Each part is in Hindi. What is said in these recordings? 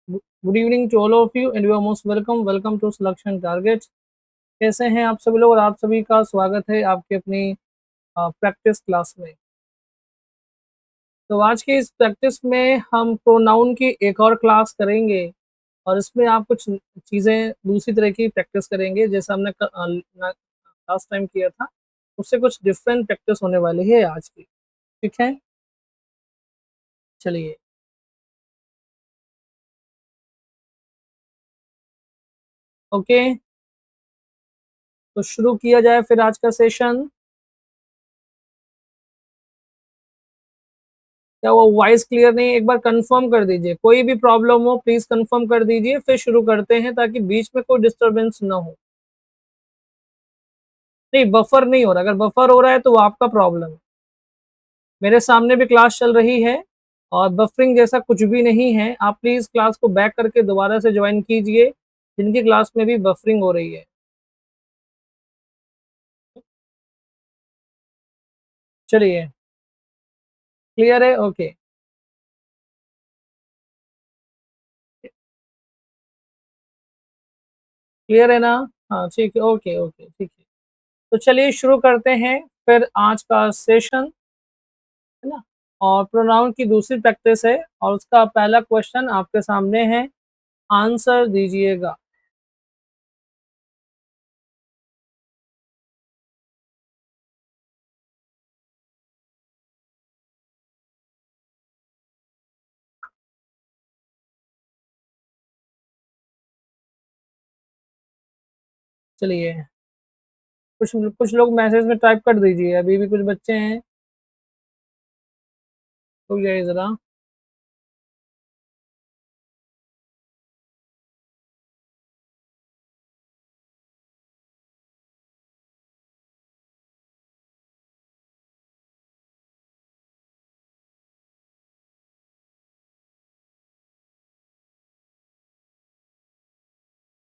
Good evening to all of you and you are most welcome welcome to selection target. कैसे हैं आप सभी लोग? और आप सभी का स्वागत है आपकी अपनी प्रैक्टिस क्लास में। तो आज की इस प्रैक्टिस में हम प्रोनाउन की एक और क्लास करेंगे और इसमें आप कुछ चीज़ें दूसरी तरह की प्रैक्टिस करेंगे जैसा हमने लास्ट टाइम किया था। उससे कुछ डिफरेंट प्रैक्टिस होने वाली है आज की। ठीक है, चलिए। ओके, तो शुरू किया जाए फिर आज का सेशन। क्या वो वॉइस क्लियर नहीं है? एक बार कंफर्म कर दीजिए। कोई भी प्रॉब्लम हो प्लीज कंफर्म कर दीजिए, फिर शुरू करते हैं ताकि बीच में कोई डिस्टरबेंस ना हो। नहीं, बफर नहीं हो रहा। अगर बफर हो रहा है तो वो आपका प्रॉब्लम है। मेरे सामने भी क्लास चल रही है और बफरिंग जैसा कुछ भी नहीं है। आप प्लीज क्लास को बैक करके दोबारा से ज्वाइन कीजिए जिनकी क्लास में भी बफरिंग हो रही है। चलिए, क्लियर है? ओके, क्लियर है ना? हाँ ठीक है, ओके ओके ठीक है। तो चलिए शुरू करते हैं फिर आज का सेशन, है ना। और प्रोनाउन की दूसरी प्रैक्टिस है और उसका पहला क्वेश्चन आपके सामने है, आंसर दीजिएगा। चलिए, कुछ कुछ लोग मैसेज में टाइप कर दीजिए। अभी भी कुछ बच्चे हैं, रुक जाइए जरा।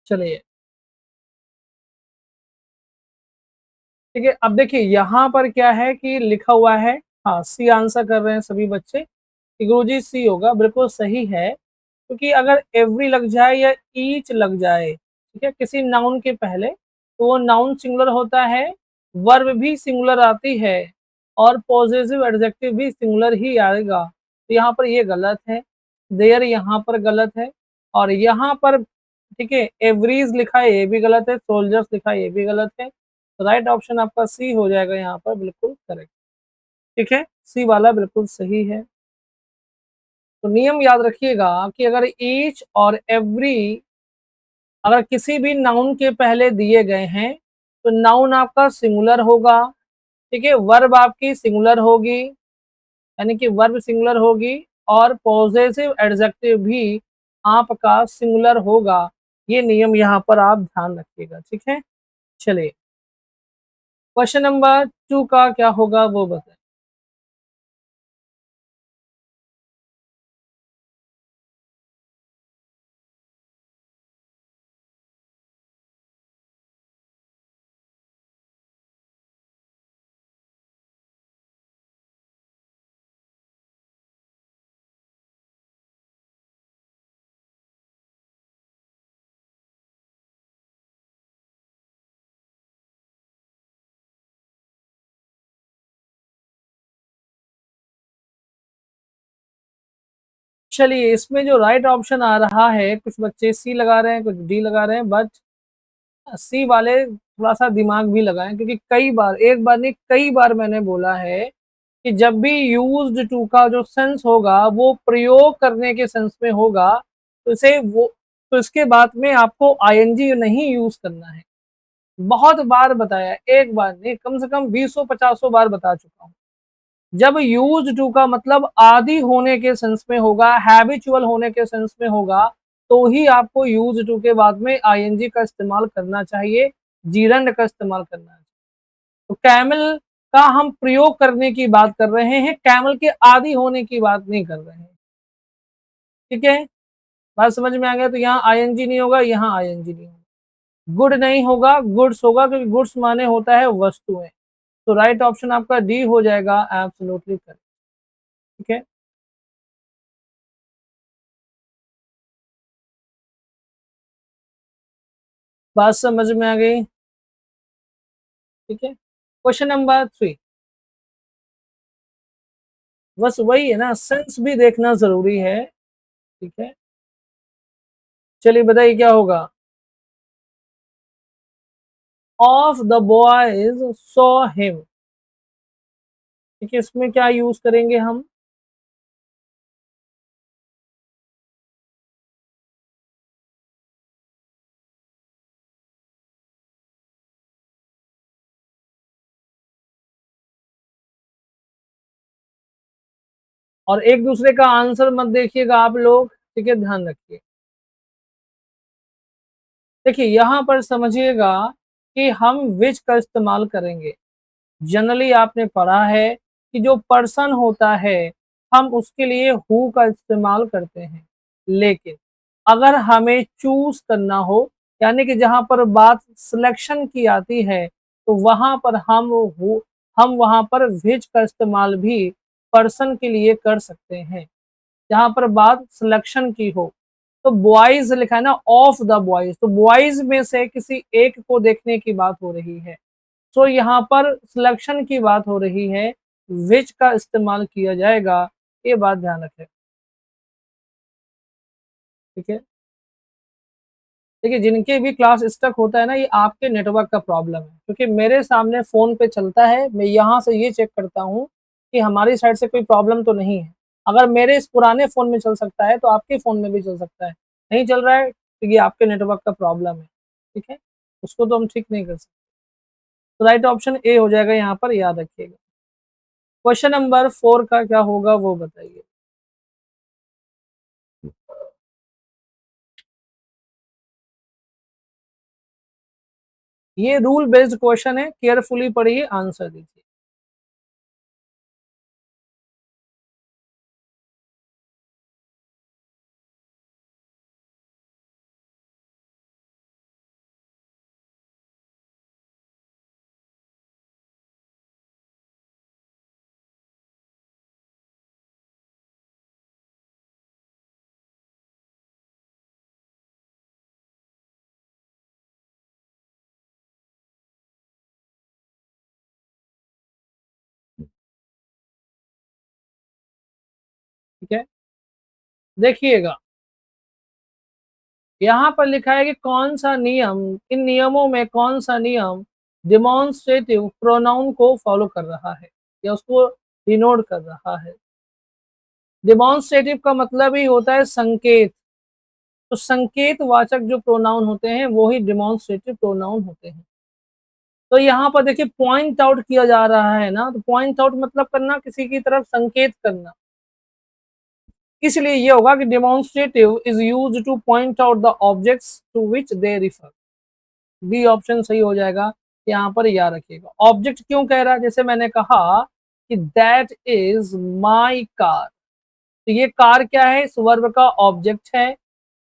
चलिए, ठीक है। अब देखिए यहाँ पर क्या है कि लिखा हुआ है, हाँ सी आंसर कर रहे हैं सभी बच्चे कि गुरुजी सी होगा। बिल्कुल सही है, क्योंकि अगर एवरी लग जाए या ईच लग जाए, ठीक है, किसी नाउन के पहले, तो वो नाउन सिंगुलर होता है, वर्ब भी सिंगुलर आती है और पॉजेसिव एडजेक्टिव भी सिंगुलर ही आएगा। तो यहाँ पर ये गलत है, देयर यहाँ पर गलत है, और यहाँ पर ठीक है एवरीज लिखा है ये भी गलत है, सोल्जर्स लिखा है ये भी गलत है। तो राइट ऑप्शन आपका सी हो जाएगा यहाँ पर, बिल्कुल करेक्ट। ठीक है, सी वाला बिल्कुल सही है। तो नियम याद रखिएगा कि अगर ईच और एवरी अगर किसी भी नाउन के पहले दिए गए हैं तो नाउन आपका सिंगुलर होगा, ठीक है, वर्ब आपकी सिंगुलर होगी, यानी कि वर्ब सिंगुलर होगी, और पॉजेसिव एडजेक्टिव भी आपका सिंगुलर होगा। ये नियम यहाँ पर आप ध्यान रखिएगा। ठीक है, चलिए क्वेश्चन नंबर 2 का क्या होगा वो बताएं। चलिए, इसमें जो राइट ऑप्शन आ रहा है, कुछ बच्चे सी लगा रहे हैं, कुछ डी लगा रहे हैं, बट सी वाले थोड़ा सा दिमाग भी लगाएं, क्योंकि कई बार, एक बार नहीं कई बार मैंने बोला है कि जब भी यूज्ड टू का जो सेंस होगा वो प्रयोग करने के सेंस में होगा, तो इसे वो तो इसके बाद में आपको आईएनजी नहीं यूज करना है। बहुत बार बताया, एक बार नहीं कम से कम 20-50 बार बता चुका हूँ। जब यूज टू का मतलब आदि होने के सेंस में होगा, हैबिचुअल होने के सेंस में होगा, तो ही आपको यूज टू के बाद में आईएनजी का इस्तेमाल करना चाहिए, जीरंड का इस्तेमाल करना है। तो कैमल का हम प्रयोग करने की बात कर रहे हैं, कैमल के आदि होने की बात नहीं कर रहे हैं। ठीक है, बात समझ में आ गया? तो यहाँ आईएनजी नहीं होगा, यहाँ आईएनजी नहीं होगा। गुड नहीं होगा, गुड्स होगा, क्योंकि गुड्स माने होता है वस्तुएं। तो राइट ऑप्शन आपका डी हो जाएगा, एब्सोल्युटली करेक्ट। ठीक है, बात समझ में आ गई? ठीक है। क्वेश्चन नंबर 3, बस वही है ना, सेंस भी देखना ज़रूरी है, ठीक है। चलिए बताइए क्या होगा? Of the boys saw him, ठीक है, इसमें क्या यूज़ करेंगे हम? और एक दूसरे का आंसर मत देखिएगा आप लोग, ठीक है, ध्यान रखिए। देखिए यहाँ पर समझिएगा कि हम विच का इस्तेमाल करेंगे। जनरली आपने पढ़ा है कि जो पर्सन होता है हम उसके लिए हु का इस्तेमाल करते हैं, लेकिन अगर हमें चूज करना हो, यानी कि जहां पर बात सिलेक्शन की आती है, तो वहां पर हम वहां पर विच का इस्तेमाल भी पर्सन के लिए कर सकते हैं, जहां पर बात सिलेक्शन की हो। तो बॉयज लिखा है ना, ऑफ द बॉयज, तो बॉयज में से किसी एक को देखने की बात हो रही है। तो यहाँ पर सिलेक्शन की बात हो रही है, विच का इस्तेमाल किया जाएगा, ये बात ध्यान रखें। ठीक है। देखिए जिनके भी क्लास स्टक होता है ना, ये आपके नेटवर्क का प्रॉब्लम है, क्योंकि मेरे सामने फ़ोन पे चलता है, मैं यहाँ से ये चेक करता हूँ कि हमारी साइड से कोई प्रॉब्लम तो नहीं है। अगर मेरे इस पुराने फ़ोन में चल सकता है, तो आपके फ़ोन में भी चल सकता है। नहीं चल रहा है, तो ये आपके नेटवर्क का प्रॉब्लम है, ठीक है? उसको तो हम ठीक नहीं कर सकते। तो राइट ऑप्शन ए हो जाएगा यहाँ पर, याद रखिएगा। क्वेश्चन नंबर 4 का क्या होगा वो बताइए? ये रूल बेस्ड क्वेश्चन है, केयरफुली पढ़िए, आंसर दीजिए। ठीक है, देखिएगा यहाँ पर लिखा है कि कौन सा नियम, इन नियमों में कौन सा नियम डिमॉन्स्ट्रेटिव प्रोनाउन को फॉलो कर रहा है या उसको डिनोट कर रहा है। डिमॉन्स्ट्रेटिव का मतलब ही होता है संकेत, तो संकेत वाचक जो प्रोनाउन होते हैं वो ही डिमॉन्स्ट्रेटिव प्रोनाउन होते हैं। तो यहाँ पर देखिए पॉइंट आउट किया जा रहा है ना, तो पॉइंट आउट मतलब करना, किसी की तरफ संकेत करना, इसलिए ये होगा कि demonstrative is used to point out the objects to which they refer. B option सही हो जाएगा, यहाँ पर याद रखिएगा। ऑब्जेक्ट क्यों कह रहा है, जैसे मैंने कहा कि दैट इज माई कार, तो ये कार क्या है, इस वर्ब का ऑब्जेक्ट है,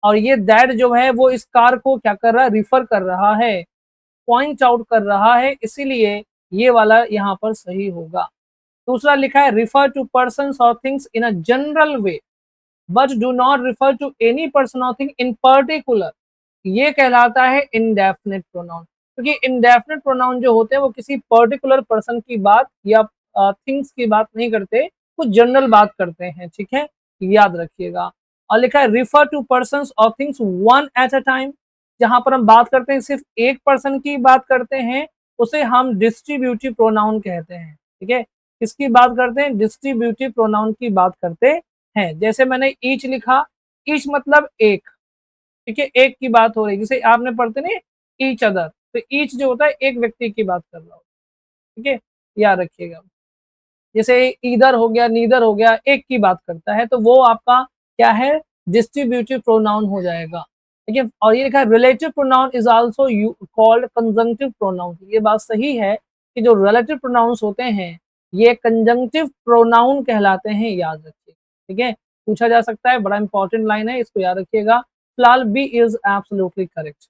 और ये दैट जो है वो इस कार को क्या कर रहा है, रिफर कर रहा है, पॉइंट आउट कर रहा है, इसीलिए ये वाला यहाँ पर सही होगा। दूसरा लिखा है रिफर टू पर्सन और things in a general way but do not refer to any person और थिंग इन पर्टिकुलर, ये कहलाता है इंडेफिनिट प्रोनाउन, क्योंकि इंडेफिनिट प्रोनाउन जो होते हैं वो किसी पर्टिकुलर पर्सन की बात या थिंग्स की बात नहीं करते, कुछ जनरल बात करते हैं, ठीक है, याद रखिएगा। और लिखा है रिफर टू पर्सन और things one at a time, जहां पर हम बात करते हैं सिर्फ एक पर्सन की बात करते हैं, उसे हम डिस्ट्रीब्यूटिव प्रोनाउन कहते हैं, ठीक है। किसकी बात करते हैं, डिस्ट्रीब्यूटिव प्रोनाउन की बात करते हैं। जैसे मैंने ईच लिखा, ईच मतलब एक, ठीक है, एक की बात हो रही है, जैसे आपने पढ़ते नहीं ईच अदर, तो ईच जो होता है एक व्यक्ति की बात कर रहा हो, ठीक है, याद रखिएगा। जैसे ईदर हो गया, नीदर हो गया, एक की बात करता है, तो वो आपका क्या है, डिस्ट्रीब्यूटिव प्रोनाउन हो जाएगा, ठीक है। और ये लिखा है relative pronoun is also called conjunctive pronoun, ये बात सही है कि जो रिलेटिव प्रोनाउंस होते हैं ये कंजंक्टिव प्रोनाउन कहलाते हैं, याद रखिए, ठीक है। पूछा जा सकता है, बड़ा इंपॉर्टेंट लाइन है, इसको याद रखिएगा। फिलहाल बी इज एब्सोल्युटली करेक्ट।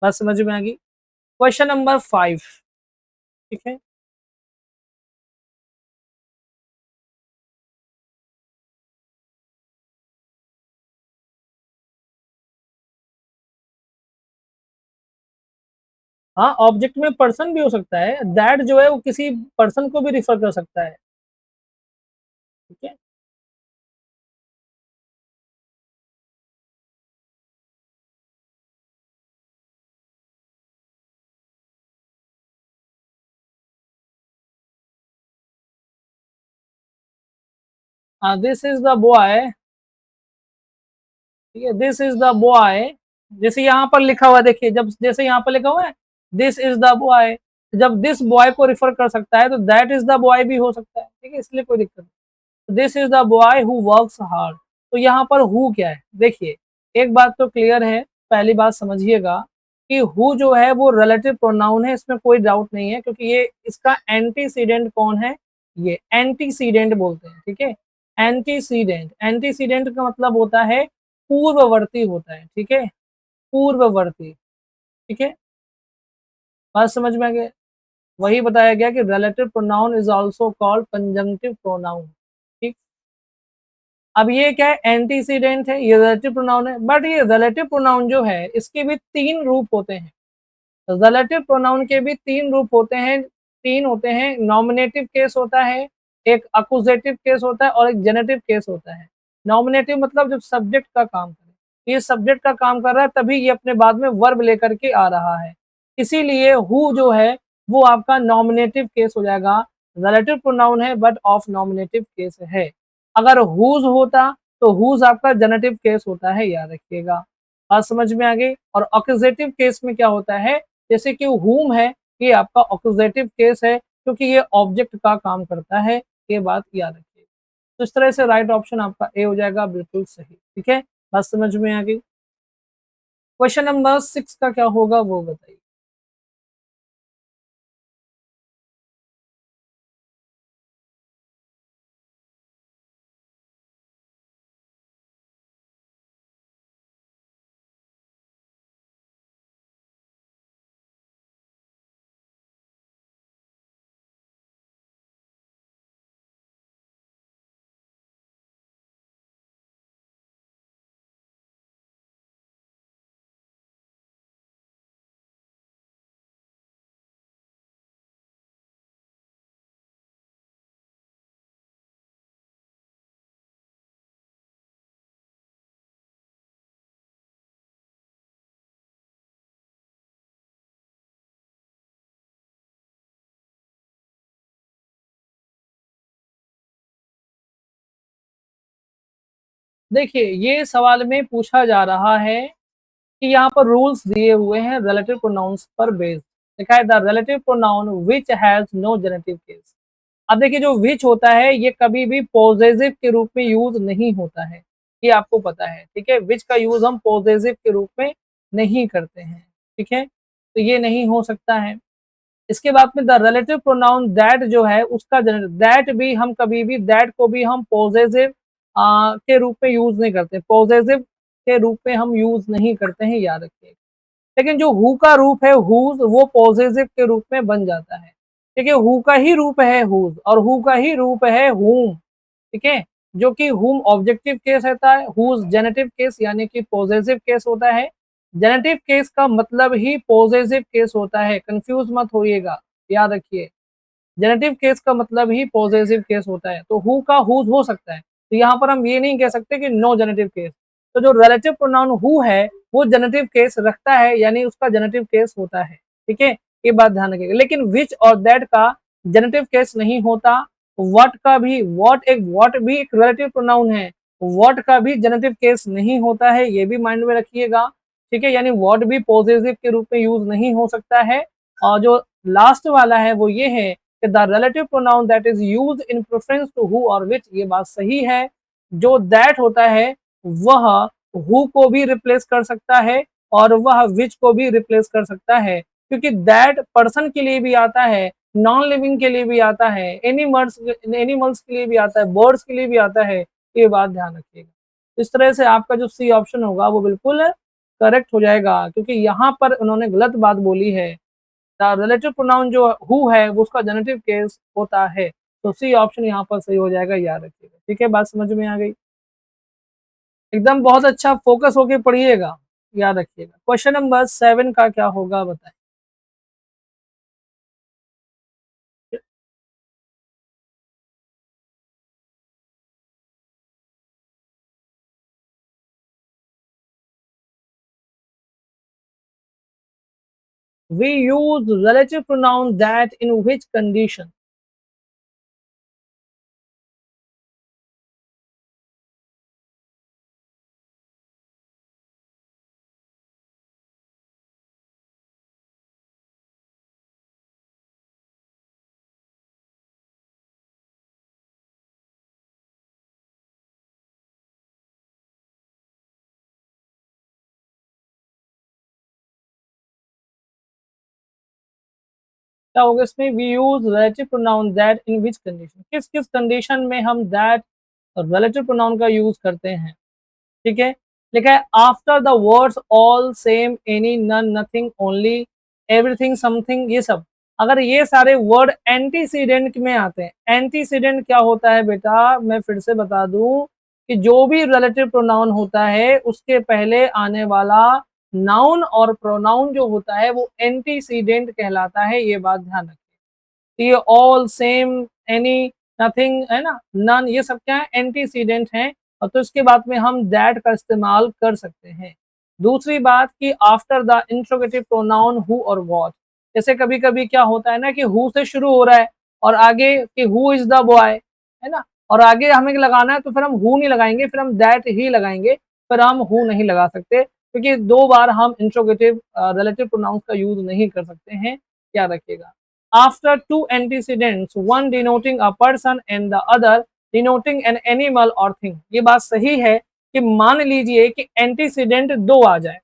बात समझ में आ गई? क्वेश्चन नंबर 5, ठीक है। हाँ, ऑब्जेक्ट में पर्सन भी हो सकता है, दैट जो है वो किसी पर्सन को भी रिफर कर सकता है, ठीक है? दिस इज़ द बॉय, ठीक है, दिस इज़ द बॉय, जैसे यहाँ पर लिखा हुआ है देखिए, जब जैसे यहाँ पर लिखा हुआ है, दिस इज़ द बॉय, जब दिस बॉय को रिफर कर सकता है, तो दैट इज़ द बॉय भी हो सकता है, ठीक है? इसलिए कोई दिक्कत नहीं। This is the boy who works hard, तो यहाँ पर हू क्या है? देखिए, एक बात तो क्लियर है, पहली बात समझिएगा कि हू जो है वो रिलेटिव प्रोनाउन है, इसमें कोई डाउट नहीं है, क्योंकि ये इसका एंटीसीडेंट कौन है? ये एंटीसीडेंट बोलते हैं, ठीक है? एंटीसीडेंट, एंटीसीडेंट का मतलब होता है पूर्ववर्ती होता है, ठीक है? पूर्ववर्ती, ठीक है? बात समझ में आ गया? वही बताया गया कि relative pronoun is also called conjunctive pronoun, ठीक? अब ये क्या है? एंटीसीडेंट है, ये रिलेटिव प्रोनाउन है, बट ये रिलेटिव प्रोनाउन जो है, इसके भी 3 रूप होते हैं। रिलेटिव प्रोनाउन के भी 3 रूप होते हैं, 3 होते हैं, नॉमिनेटिव केस होता है, एक अक्यूज़ेटिव केस होता है और एक जेनेटिव केस होता है। नॉमिनेटिव मतलब जब सब्जेक्ट का काम करे, ये सब्जेक्ट का काम कर रहा है तभी ये अपने बाद में वर्ब लेकर के आ रहा है। इसीलिए हू जो है वो आपका नॉमिनेटिव केस हो जाएगा, रिलेटिव प्रोनाउन है बट ऑफ नॉमिनेटिव केस है। अगर हुज़ होता तो हुज़ आपका जेनेटिव केस होता है, याद रखिएगा। बात समझ में आ गई? और अक्यूज़ेटिव केस में क्या होता है, जैसे कि whom है, ये आपका ऑक्यूजेटिव केस है, क्योंकि ये ऑब्जेक्ट का काम करता है, ये बात याद रखिए। तो इस तरह से राइट ऑप्शन आपका ए हो जाएगा, बिल्कुल सही, ठीक है? बात समझ में आ गई? क्वेश्चन नंबर 6 का क्या होगा वो बताइए? देखिए, ये सवाल में पूछा जा रहा है कि यहाँ पर रूल्स दिए हुए हैं रिलेटिव प्रोनाउंस पर बेस्ड। लिखा है the relative pronoun which has no genitive case. अब देखिए, जो व्हिच होता है ये कभी भी पॉसेसिव के रूप में यूज़ नहीं होता है, ये आपको पता है, ठीक है? व्हिच का यूज़ हम पॉसेसिव के रूप में नहीं करते हैं, ठीक है? तो ये नहीं हो सकता है। इसके बाद में द रिलेटिव प्रोनाउन दैट जो है उसका दैट भी हम कभी भी दैट को भी हम पॉसेसिव के रूप में यूज़ नहीं करते, पॉसेसिव के रूप में हम यूज़ नहीं करते हैं, याद रखिए। लेकिन जो हु का रूप है हुज़, वो पॉसेसिव के रूप में बन जाता है। देखिए, हु का ही रूप है हुज़ और हु का ही रूप है whom, ठीक है? जो कि whom ऑब्जेक्टिव केस रहता है, whose जेनेटिव केस यानी कि पॉसेसिव केस होता है। जेनेटिव केस का मतलब ही पॉसेसिव केस होता है, कन्फ्यूज़ मत होइएगा, याद रखिए। जेनेटिव केस का मतलब ही पॉसेसिव केस होता है, तो हु का हुज़ हो सकता है। तो यहाँ पर हम ये नहीं कह सकते कि नो जेनेटिव केस। तो जो रिलेटिव प्रोनाउन हु है, वो जेनेटिव केस रखता है, यानी उसका जेनेटिव केस होता है, ठीक है? ये बात ध्यान रखिएगा। लेकिन व्हिच और दैट का जेनेटिव केस नहीं होता। व्हाट का भी व्हाट भी एक रिलेटिव प्रोनाउन है, व्हाट का भी जेनेटिव केस नहीं होता है, ये भी माइंड में रखिएगा, ठीक है? यानी व्हाट भी पॉसेसिव के रूप में यूज़ नहीं हो सकता है। और जो लास्ट वाला है वो ये है कि the relative pronoun that is used in preference to who और व्हिच, ये बात सही है। जो दैट होता है वह हु को भी रिप्लेस कर सकता है और वह व्हिच को भी रिप्लेस कर सकता है, क्योंकि दैट पर्सन के लिए भी आता है, नॉन लिविंग के लिए भी आता है, एनिमल्स के लिए भी आता है, बर्ड्स के लिए भी आता है, ये बात ध्यान रखिएगा। इस तरह से आपका जो सी ऑप्शन होगा वो बिल्कुल करेक्ट हो जाएगा, क्योंकि यहाँ पर उन्होंने गलत बात बोली है। रिलेटिव प्रोनाउन जो हु है वो उसका जेनेटिव केस होता है। तो सी ऑप्शन यहाँ पर सही हो जाएगा, याद रखिएगा। ठीक है, बात समझ में आ गई? एकदम बहुत अच्छा फोकस होके पढ़िएगा, याद रखिएगा। क्वेश्चन नंबर 7 का क्या होगा बताएं? We use relative pronoun that in which condition. क्या होगा इसमें? We use relative pronoun that in which condition, किस किस कंडीशन में हम दैट रिलेटिव प्रोनाउन का यूज करते हैं। ठीक है, लिखा है after the words all, same, any, none, nothing, only, everything, something, ये सब अगर ये सारे वर्ड एंटीसीडेंट में आते हैं। एंटीसीडेंट क्या होता है बेटा, मैं फिर से बता दूं कि जो भी रिलेटिव प्रोनाउन होता है उसके पहले आने वाला नाउन और प्रोनाउन जो होता है वो एंटीसीडेंट कहलाता है, ये बात ध्यान रखिए। ये ऑल, सेम, एनी, नथिंग है ना, नन, ये सब क्या है? एंटीसीडेंट हैं। और तो इसके बाद में हम दैट का इस्तेमाल कर सकते हैं। दूसरी बात कि after the interrogative pronoun who और व्हाट, जैसे कभी कभी क्या होता है ना कि हु से शुरू हो रहा है और आगे कि हु इज द बॉय, है ना, और आगे हमें लगाना है तो फिर हम हु नहीं लगाएंगे, फिर हम दैट ही लगाएंगे, फिर हम हु नहीं लगा सकते, क्योंकि दो बार हम इंट्रोगेटिव रिलेटिव प्रोनाउंस का यूज नहीं कर सकते हैं, याद रखिएगा। After two antecedents, one denoting a person and the other denoting an animal or thing, ये बात सही है कि मान लीजिए कि एंटीसीडेंट दो आ जाए।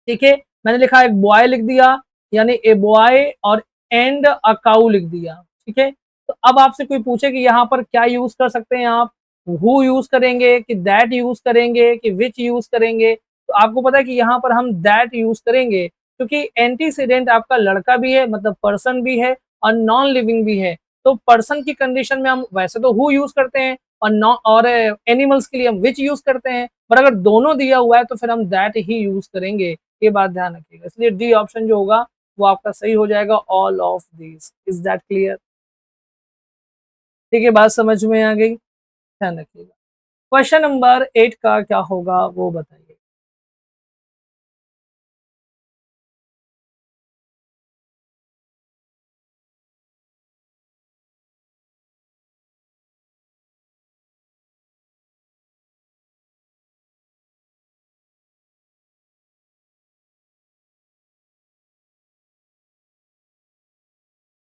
ठीक है, मैंने लिखा एक बॉय लिख दिया, यानी ए बॉय, और एंड अ काउ लिख दिया। ठीक है, तो अब आपसे कोई पूछे कि यहाँ पर क्या यूज कर सकते हैं आप, हु यूज करेंगे कि दैट यूज करेंगे कि विच यूज करेंगे, तो आपको पता है कि यहाँ पर हम दैट यूज करेंगे, क्योंकि एंटीसीडेंट आपका लड़का भी है, मतलब पर्सन भी है, और नॉन लिविंग भी है। तो पर्सन की कंडीशन में हम वैसे तो हु यूज करते हैं, और नॉन और एनिमल्स के लिए हम विच यूज करते हैं, पर अगर दोनों दिया हुआ है तो फिर हम दैट ही यूज करेंगे, ये बात ध्यान रखिएगा। इसलिए डी ऑप्शन जो होगा वो आपका सही हो जाएगा, all of these. Is that clear? ठीक है, बात समझ में आ गई, ध्यान रखिएगा। क्वेश्चन नंबर 8 का क्या होगा वो बताइए।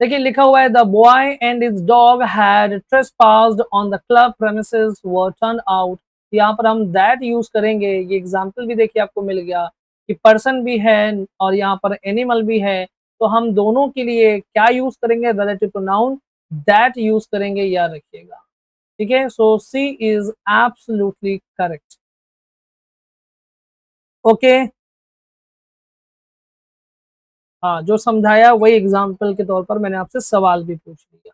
देखिए लिखा हुआ है the boy and his dog had ट्रेसपास्ड on the club premises were turn out. यहाँ पर हम दैट यूज करेंगे, ये एग्जांपल भी देखिए आपको मिल गया कि पर्सन भी है और यहाँ पर एनिमल भी है, तो हम दोनों के लिए क्या यूज करेंगे? रिलेटिव प्रोनाउन दैट यूज करेंगे, याद रखिएगा। ठीक है, सो सी इज एब्सोल्युटली करेक्ट। ओके, हाँ, जो समझाया वही एग्जाम्पल के तौर पर मैंने आपसे सवाल भी पूछ लिया।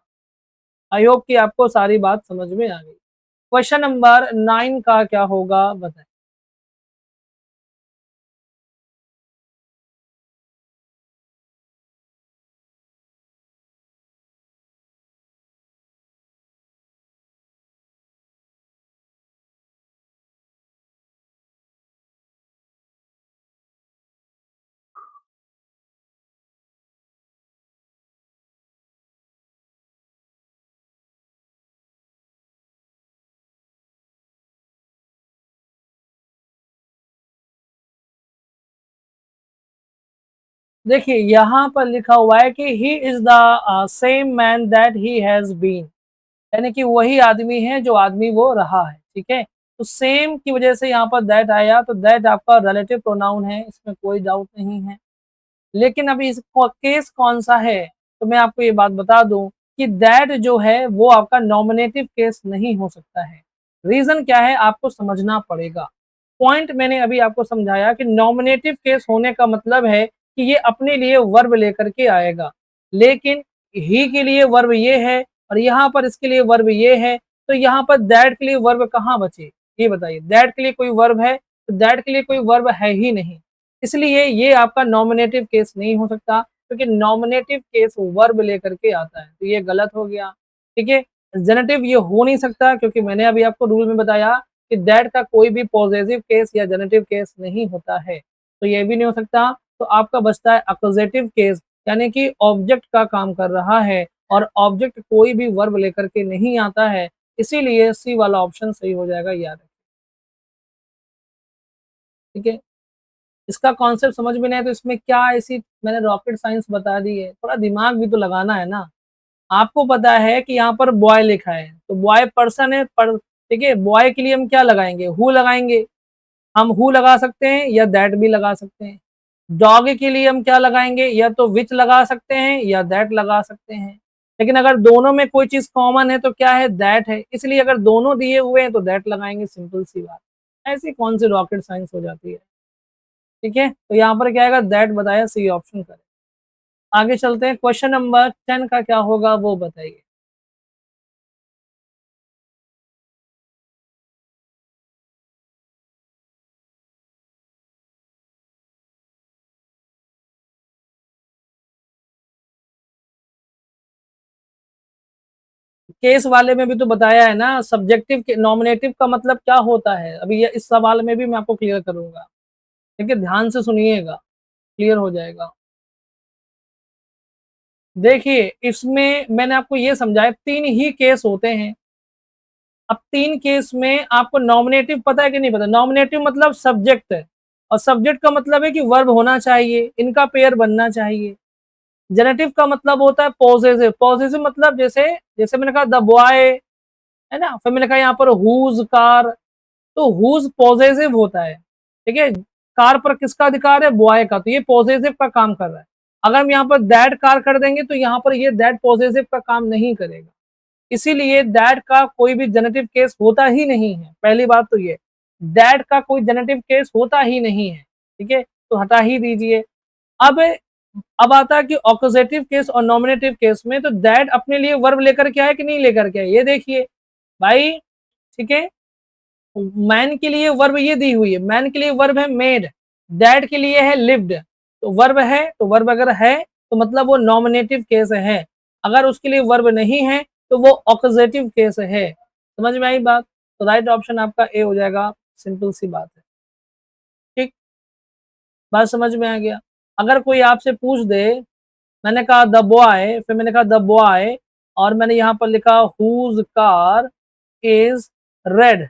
आई होप कि आपको सारी बात समझ में आ गई। क्वेश्चन नंबर 9 का क्या होगा बताएं। देखिए यहाँ पर लिखा हुआ है कि he is the same man that he has been, यानी कि वही आदमी है जो आदमी वो रहा है। ठीक है, तो सेम की वजह से यहाँ पर दैट आया, तो दैट आपका रिलेटिव प्रोनाउन है, इसमें कोई डाउट नहीं है। लेकिन अभी इस केस कौन सा है, तो मैं आपको ये बात बता दूं कि दैट जो है वो आपका नॉमिनेटिव केस नहीं हो सकता है। रीजन क्या है आपको समझना पड़ेगा। पॉइंट मैंने अभी आपको समझाया कि नॉमिनेटिव केस होने का मतलब है कि ये अपने लिए वर्ब लेकर के आएगा, लेकिन ही के लिए वर्ब ये है और यहाँ पर इसके लिए वर्ब ये है, तो यहाँ पर दैट के लिए वर्ब कहाँ बचे? ये बताइए, दैट के लिए कोई वर्ब है? तो दैट के लिए कोई वर्ब है ही नहीं, इसलिए ये आपका नॉमिनेटिव केस नहीं हो सकता, क्योंकि नॉमिनेटिव केस वर्ब लेकर के आता है, तो ये गलत हो गया। ठीक है, जेनेटिव ये हो नहीं सकता, क्योंकि मैंने अभी आपको रूल में बताया कि दैट का कोई भी पॉजिटिव केस या जेनेटिव केस नहीं होता है, तो ये भी नहीं हो सकता। तो आपका बचता है अक्यूजेटिव केस, यानी कि ऑब्जेक्ट का काम कर रहा है और ऑब्जेक्ट कोई भी वर्ब लेकर के नहीं आता है, इसीलिए सी वाला ऑप्शन सही हो जाएगा, याद रखें। ठीक है, इसका कॉन्सेप्ट समझ में नहीं आया तो इसमें क्या ऐसी मैंने रॉकेट साइंस बता दी है, थोड़ा दिमाग भी तो लगाना है ना। आपको पता है कि यहाँ पर बॉय लिखा है, तो बॉय पर्सन है, पर ठीक है, बॉय के लिए हम क्या लगाएंगे, हु लगाएंगे। हम हु लगा सकते हैं या दैट भी लगा सकते हैं। डॉग के लिए हम क्या लगाएंगे, या तो विच लगा सकते हैं या दैट लगा सकते हैं। लेकिन अगर दोनों में कोई चीज कॉमन है तो क्या है, दैट है, इसलिए अगर दोनों दिए हुए हैं तो दैट लगाएंगे, सिंपल सी बात। ऐसी कौन सी रॉकेट साइंस हो जाती है। ठीक है, तो यहाँ पर क्या आएगा, दैट बताया, सी ऑप्शन करें। आगे चलते हैं, क्वेश्चन नंबर 10 का क्या होगा वो बताइए। केस वाले में भी तो बताया है ना, सब्जेक्टिव के नॉमिनेटिव का मतलब क्या होता है, अभी ये इस सवाल में भी मैं आपको क्लियर करूंगा। ठीक है, ध्यान से सुनिएगा, क्लियर हो जाएगा। देखिए, इसमें मैंने आपको ये समझाया 3 ही केस होते हैं। अब 3 केस में आपको नॉमिनेटिव पता है कि नहीं पता। नॉमिनेटिव मतलब सब्जेक्ट है, और सब्जेक्ट का मतलब है कि वर्ब होना चाहिए, इनका पेयर बनना चाहिए। जेनेटिव का मतलब होता है पॉसेसिव। पॉसेसिव मतलब जैसे जैसे मैंने कहा द बॉय, है ना, फिर मैंने कहा यहाँ पर हुज कार, तो हुज पॉसेसिव होता है। ठीक है, कार पर किसका अधिकार है, बॉय का, तो ये पॉसेसिव का काम कर रहा है। अगर हम यहाँ पर दैट कार कर देंगे तो यहाँ पर ये दैट पॉसेसिव का काम नहीं करेगा, इसीलिए दैट का कोई भी जेनेटिव केस होता ही नहीं है। पहली बात तो ये, दैट का कोई जेनेटिव केस होता ही नहीं है। ठीक है, तो हटा ही दीजिए। अब अब आता है कि ऑक्यूजेटिव केस और नॉमिनेटिव केस में, तो दैट अपने लिए वर्ब लेकर के आए कि नहीं लेकर के आए, ये देखिए भाई। ठीक है, मैन के लिए वर्ब ये दी हुई है, मैन के लिए वर्ब है मेड, दैट के लिए है लिव्ड। तो वर्ब है, तो वर्ब अगर है तो मतलब वो नॉमिनेटिव केस है, अगर उसके लिए वर्ब नहीं है तो वो ऑक्यूजेटिव केस है। समझ में आई बात, तो राइट ऑप्शन आपका ए हो जाएगा, सिंपल सी बात है। ठीक, बात समझ में आ गया। अगर कोई आपसे पूछ दे, मैंने कहा द बॉय, फिर मैंने कहा द बॉय, और मैंने यहाँ पर लिखा हुज कार इज रेड,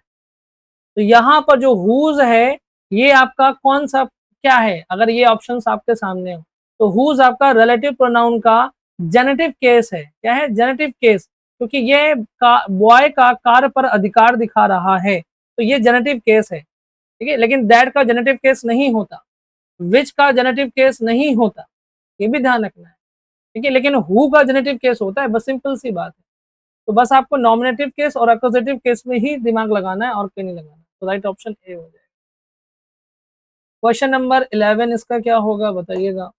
तो यहाँ पर जो हुज है ये आपका कौन सा क्या है, अगर ये ऑप्शंस आपके सामने हो तो हुज आपका रिलेटिव प्रोनाउन का जेनेटिव केस है। क्या है, जेनेटिव केस, क्योंकि ये बॉय का कार पर अधिकार दिखा रहा है, तो ये जेनेटिव केस है। ठीक है, लेकिन दैट का जेनेटिव केस नहीं होता, विच का जेनेटिव केस नहीं होता, ये भी ध्यान रखना है। ठीक है, लेकिन हु का जेनेटिव केस होता है, बस सिंपल सी बात है। तो बस आपको नॉमिनेटिव केस और एक्यूजेटिव केस में ही दिमाग लगाना है और कहीं नहीं लगाना, तो राइट ऑप्शन ए हो जाएगा। क्वेश्चन नंबर 11 इसका क्या होगा बताइएगा।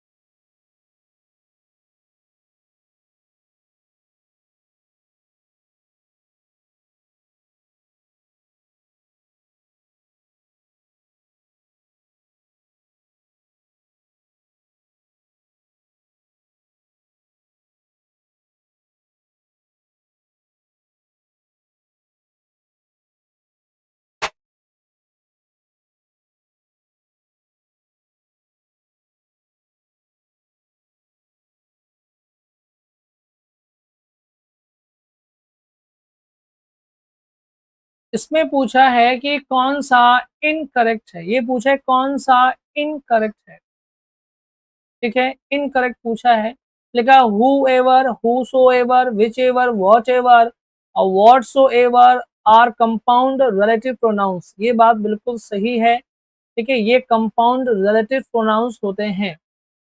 इसमें पूछा है कि कौन सा इनकरेक्ट है, ये पूछा है कौन सा इनकरेक्ट है। ठीक है, इनकरेक्ट पूछा है, लिखा whoever, whosoever, whichever, whatever और whatsoever are compound relative pronouns, ये बात बिल्कुल सही है। ठीक है, ये कंपाउंड रिलेटिव प्रोनाउंस होते हैं।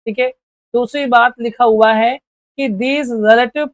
ठीक है, दूसरी बात लिखा हुआ है कि these relative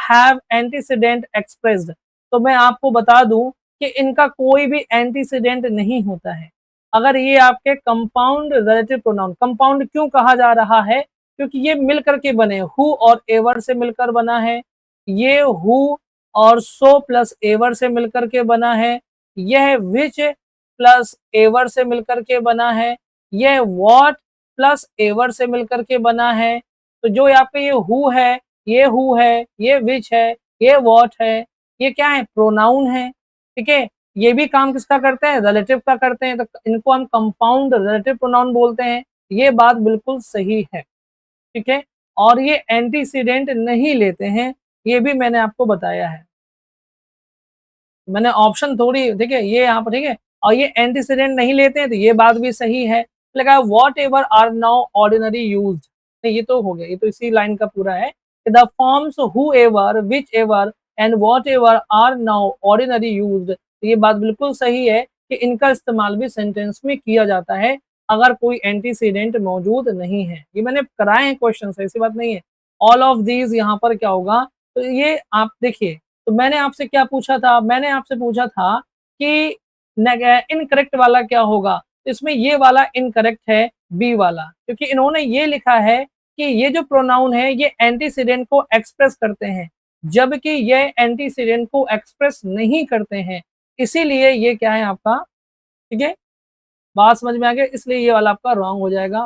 have antecedent expressed, तो मैं आपको बता दूं कि इनका कोई भी एंटीसीडेंट नहीं होता है। अगर ये आपके कंपाउंड रिलेटिव प्रोनाउन, कंपाउंड क्यों कहा जा रहा है, क्योंकि ये मिल करके बने, हु और एवर से मिलकर बना है, ये हु और सो प्लस एवर से मिलकर के बना है, यह विच प्लस एवर से मिलकर के बना है, यह वॉट प्लस एवर से मिलकर के बना है। तो जो यहाँ पे ये हु है, ये विच है, ये वॉट है, ये क्या है, प्रोनाउन है। ठीक है, ये भी काम किसका करते हैं, रिलेटिव का करते हैं, तो इनको हम कंपाउंड रिलेटिव प्रोनाउन बोलते हैं। ये बात बिल्कुल सही है, ठीक है? और ये एंटीसीडेंट नहीं लेते हैं, ये भी मैंने आपको बताया है। मैंने ऑप्शन थोड़ी देखिए ये यहाँ पर ठीक है और ये एंटीसीडेंट नहीं लेते हैं तो ये बात भी सही है। लगा whatever are now ordinary used नहीं ये तो हो गया, ये तो इसी लाइन का पूरा है। The forms whoever, whichever and whatever are now ordinary used ये बात बिल्कुल सही है कि इनका इस्तेमाल भी सेंटेंस में किया जाता है अगर कोई एंटीसीडेंट मौजूद नहीं है। ये मैंने कराए हैं क्वेश्चन ऐसी बात नहीं है। ऑल ऑफ दीज यहाँ पर क्या होगा तो ये आप देखिए तो मैंने आपसे क्या पूछा था? मैंने आपसे पूछा था कि इनकरेक्ट वाला क्या होगा? तो इसमें ये वाला इनकरेक्ट है, बी वाला, क्योंकि इन्होंने ये लिखा है कि ये जो प्रोनाउन है ये एंटीसीडेंट को एक्सप्रेस करते हैं, जबकि ये एंटीसीडेंट को एक्सप्रेस नहीं करते हैं। इसीलिए ये क्या है आपका, ठीक है? बात समझ में आ गया? इसलिए ये वाला आपका रॉन्ग हो जाएगा।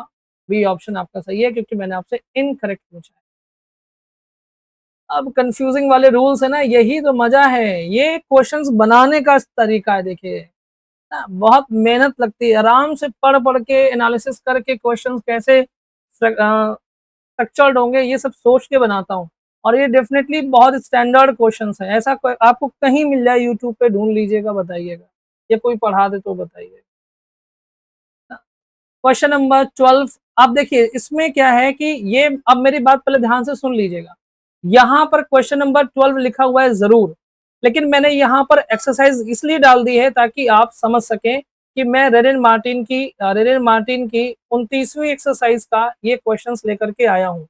बी ऑप्शन आपका सही है क्योंकि मैंने आपसे इनकरेक्ट पूछा है। अब कन्फ्यूजिंग वाले रूल्स है ना, यही तो मजा है। ये क्वेश्चंस बनाने का तरीका है देखिए ना, बहुत मेहनत लगती है। आराम से पढ़-पढ़ के एनालिसिस करके क्वेश्चंस कैसे स्ट्रक्चर्ड होंगे ये सब सोच के बनाता हूँ। और ये डेफिनिटली बहुत स्टैंडर्ड क्वेश्चंस हैं। ऐसा कोई आपको कहीं मिल जाए यूट्यूब पे ढूँढ लीजिएगा बताइएगा, या कोई पढ़ा दे तो बताइएगा। क्वेश्चन नंबर 12 आप देखिए इसमें क्या है कि ये अब मेरी बात पहले ध्यान से सुन लीजिएगा। यहाँ पर क्वेश्चन नंबर 12 लिखा हुआ है ज़रूर, लेकिन मैंने यहाँ पर एक्सरसाइज़ इसलिए डाल दी है ताकि आप समझ सकें कि मैं रेरेन मार्टिन की 29वीं एक्सरसाइज़ का ये क्वेश्चन्स लेकर के आया हूँ।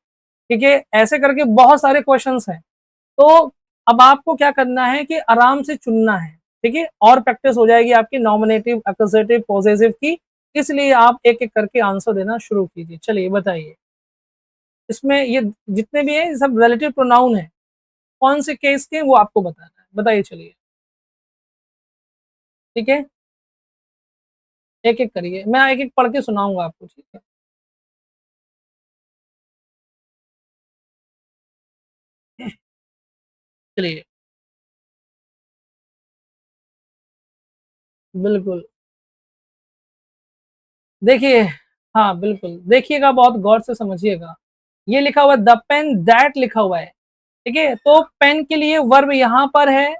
ठीक है? ऐसे करके बहुत सारे क्वेश्चन्स हैं। तो अब आपको क्या करना है कि आराम से चुनना है, ठीक है? और प्रैक्टिस हो जाएगी आपकी नॉमिनेटिव, एक्कुजेटिव, पॉसेसिव की, इसलिए आप एक-एक करके आंसर देना शुरू कीजिए। चलिए बताइए, इसमें ये जितने भी हैं ये सब रिलेटिव प्रोनाउन हैं, कौन से केस के हैं वो आपको बताना है। बताइए चलिए, ठीक है? एक-एक करिए, मैं एक-एक पढ़ के सुनाऊँगा आपको, ठीक है? चलिए, बिल्कुल। देखिए हाँ, बिल्कुल, देखिएगा बहुत गौर से समझिएगा। ये लिखा हुआ है द पेन दैट लिखा हुआ है। ठीक है? तो पेन के लिए वर्ब यहाँ पर है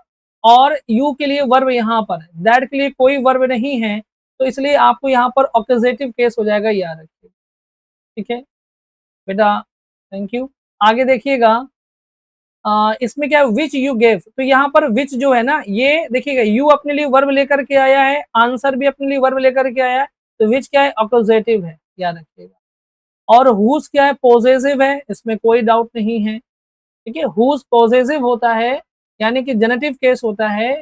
और यू के लिए वर्ब यहाँ पर है। दैट के लिए कोई वर्ब नहीं है, तो इसलिए आपको यहाँ पर ऑक्यूजेटिव केस हो जाएगा, याद रखिए। ठीक है? बेटा थैंक यू। आगे देखिएगा इसमें क्या है व्हिच यू गेव तो यहाँ पर व्हिच जो है ना ये देखिएगा यू अपने लिए वर्ब लेकर के आया है, आंसर भी अपने लिए वर्ब लेकर के आया है, तो व्हिच क्या है ऑक्यूजेटिव है, याद रखिएगा। और हुज़ क्या है पॉसेसिव है, इसमें कोई डाउट नहीं है। ठीक है हुज पॉसेसिव होता है यानी कि जेनेटिव केस होता है।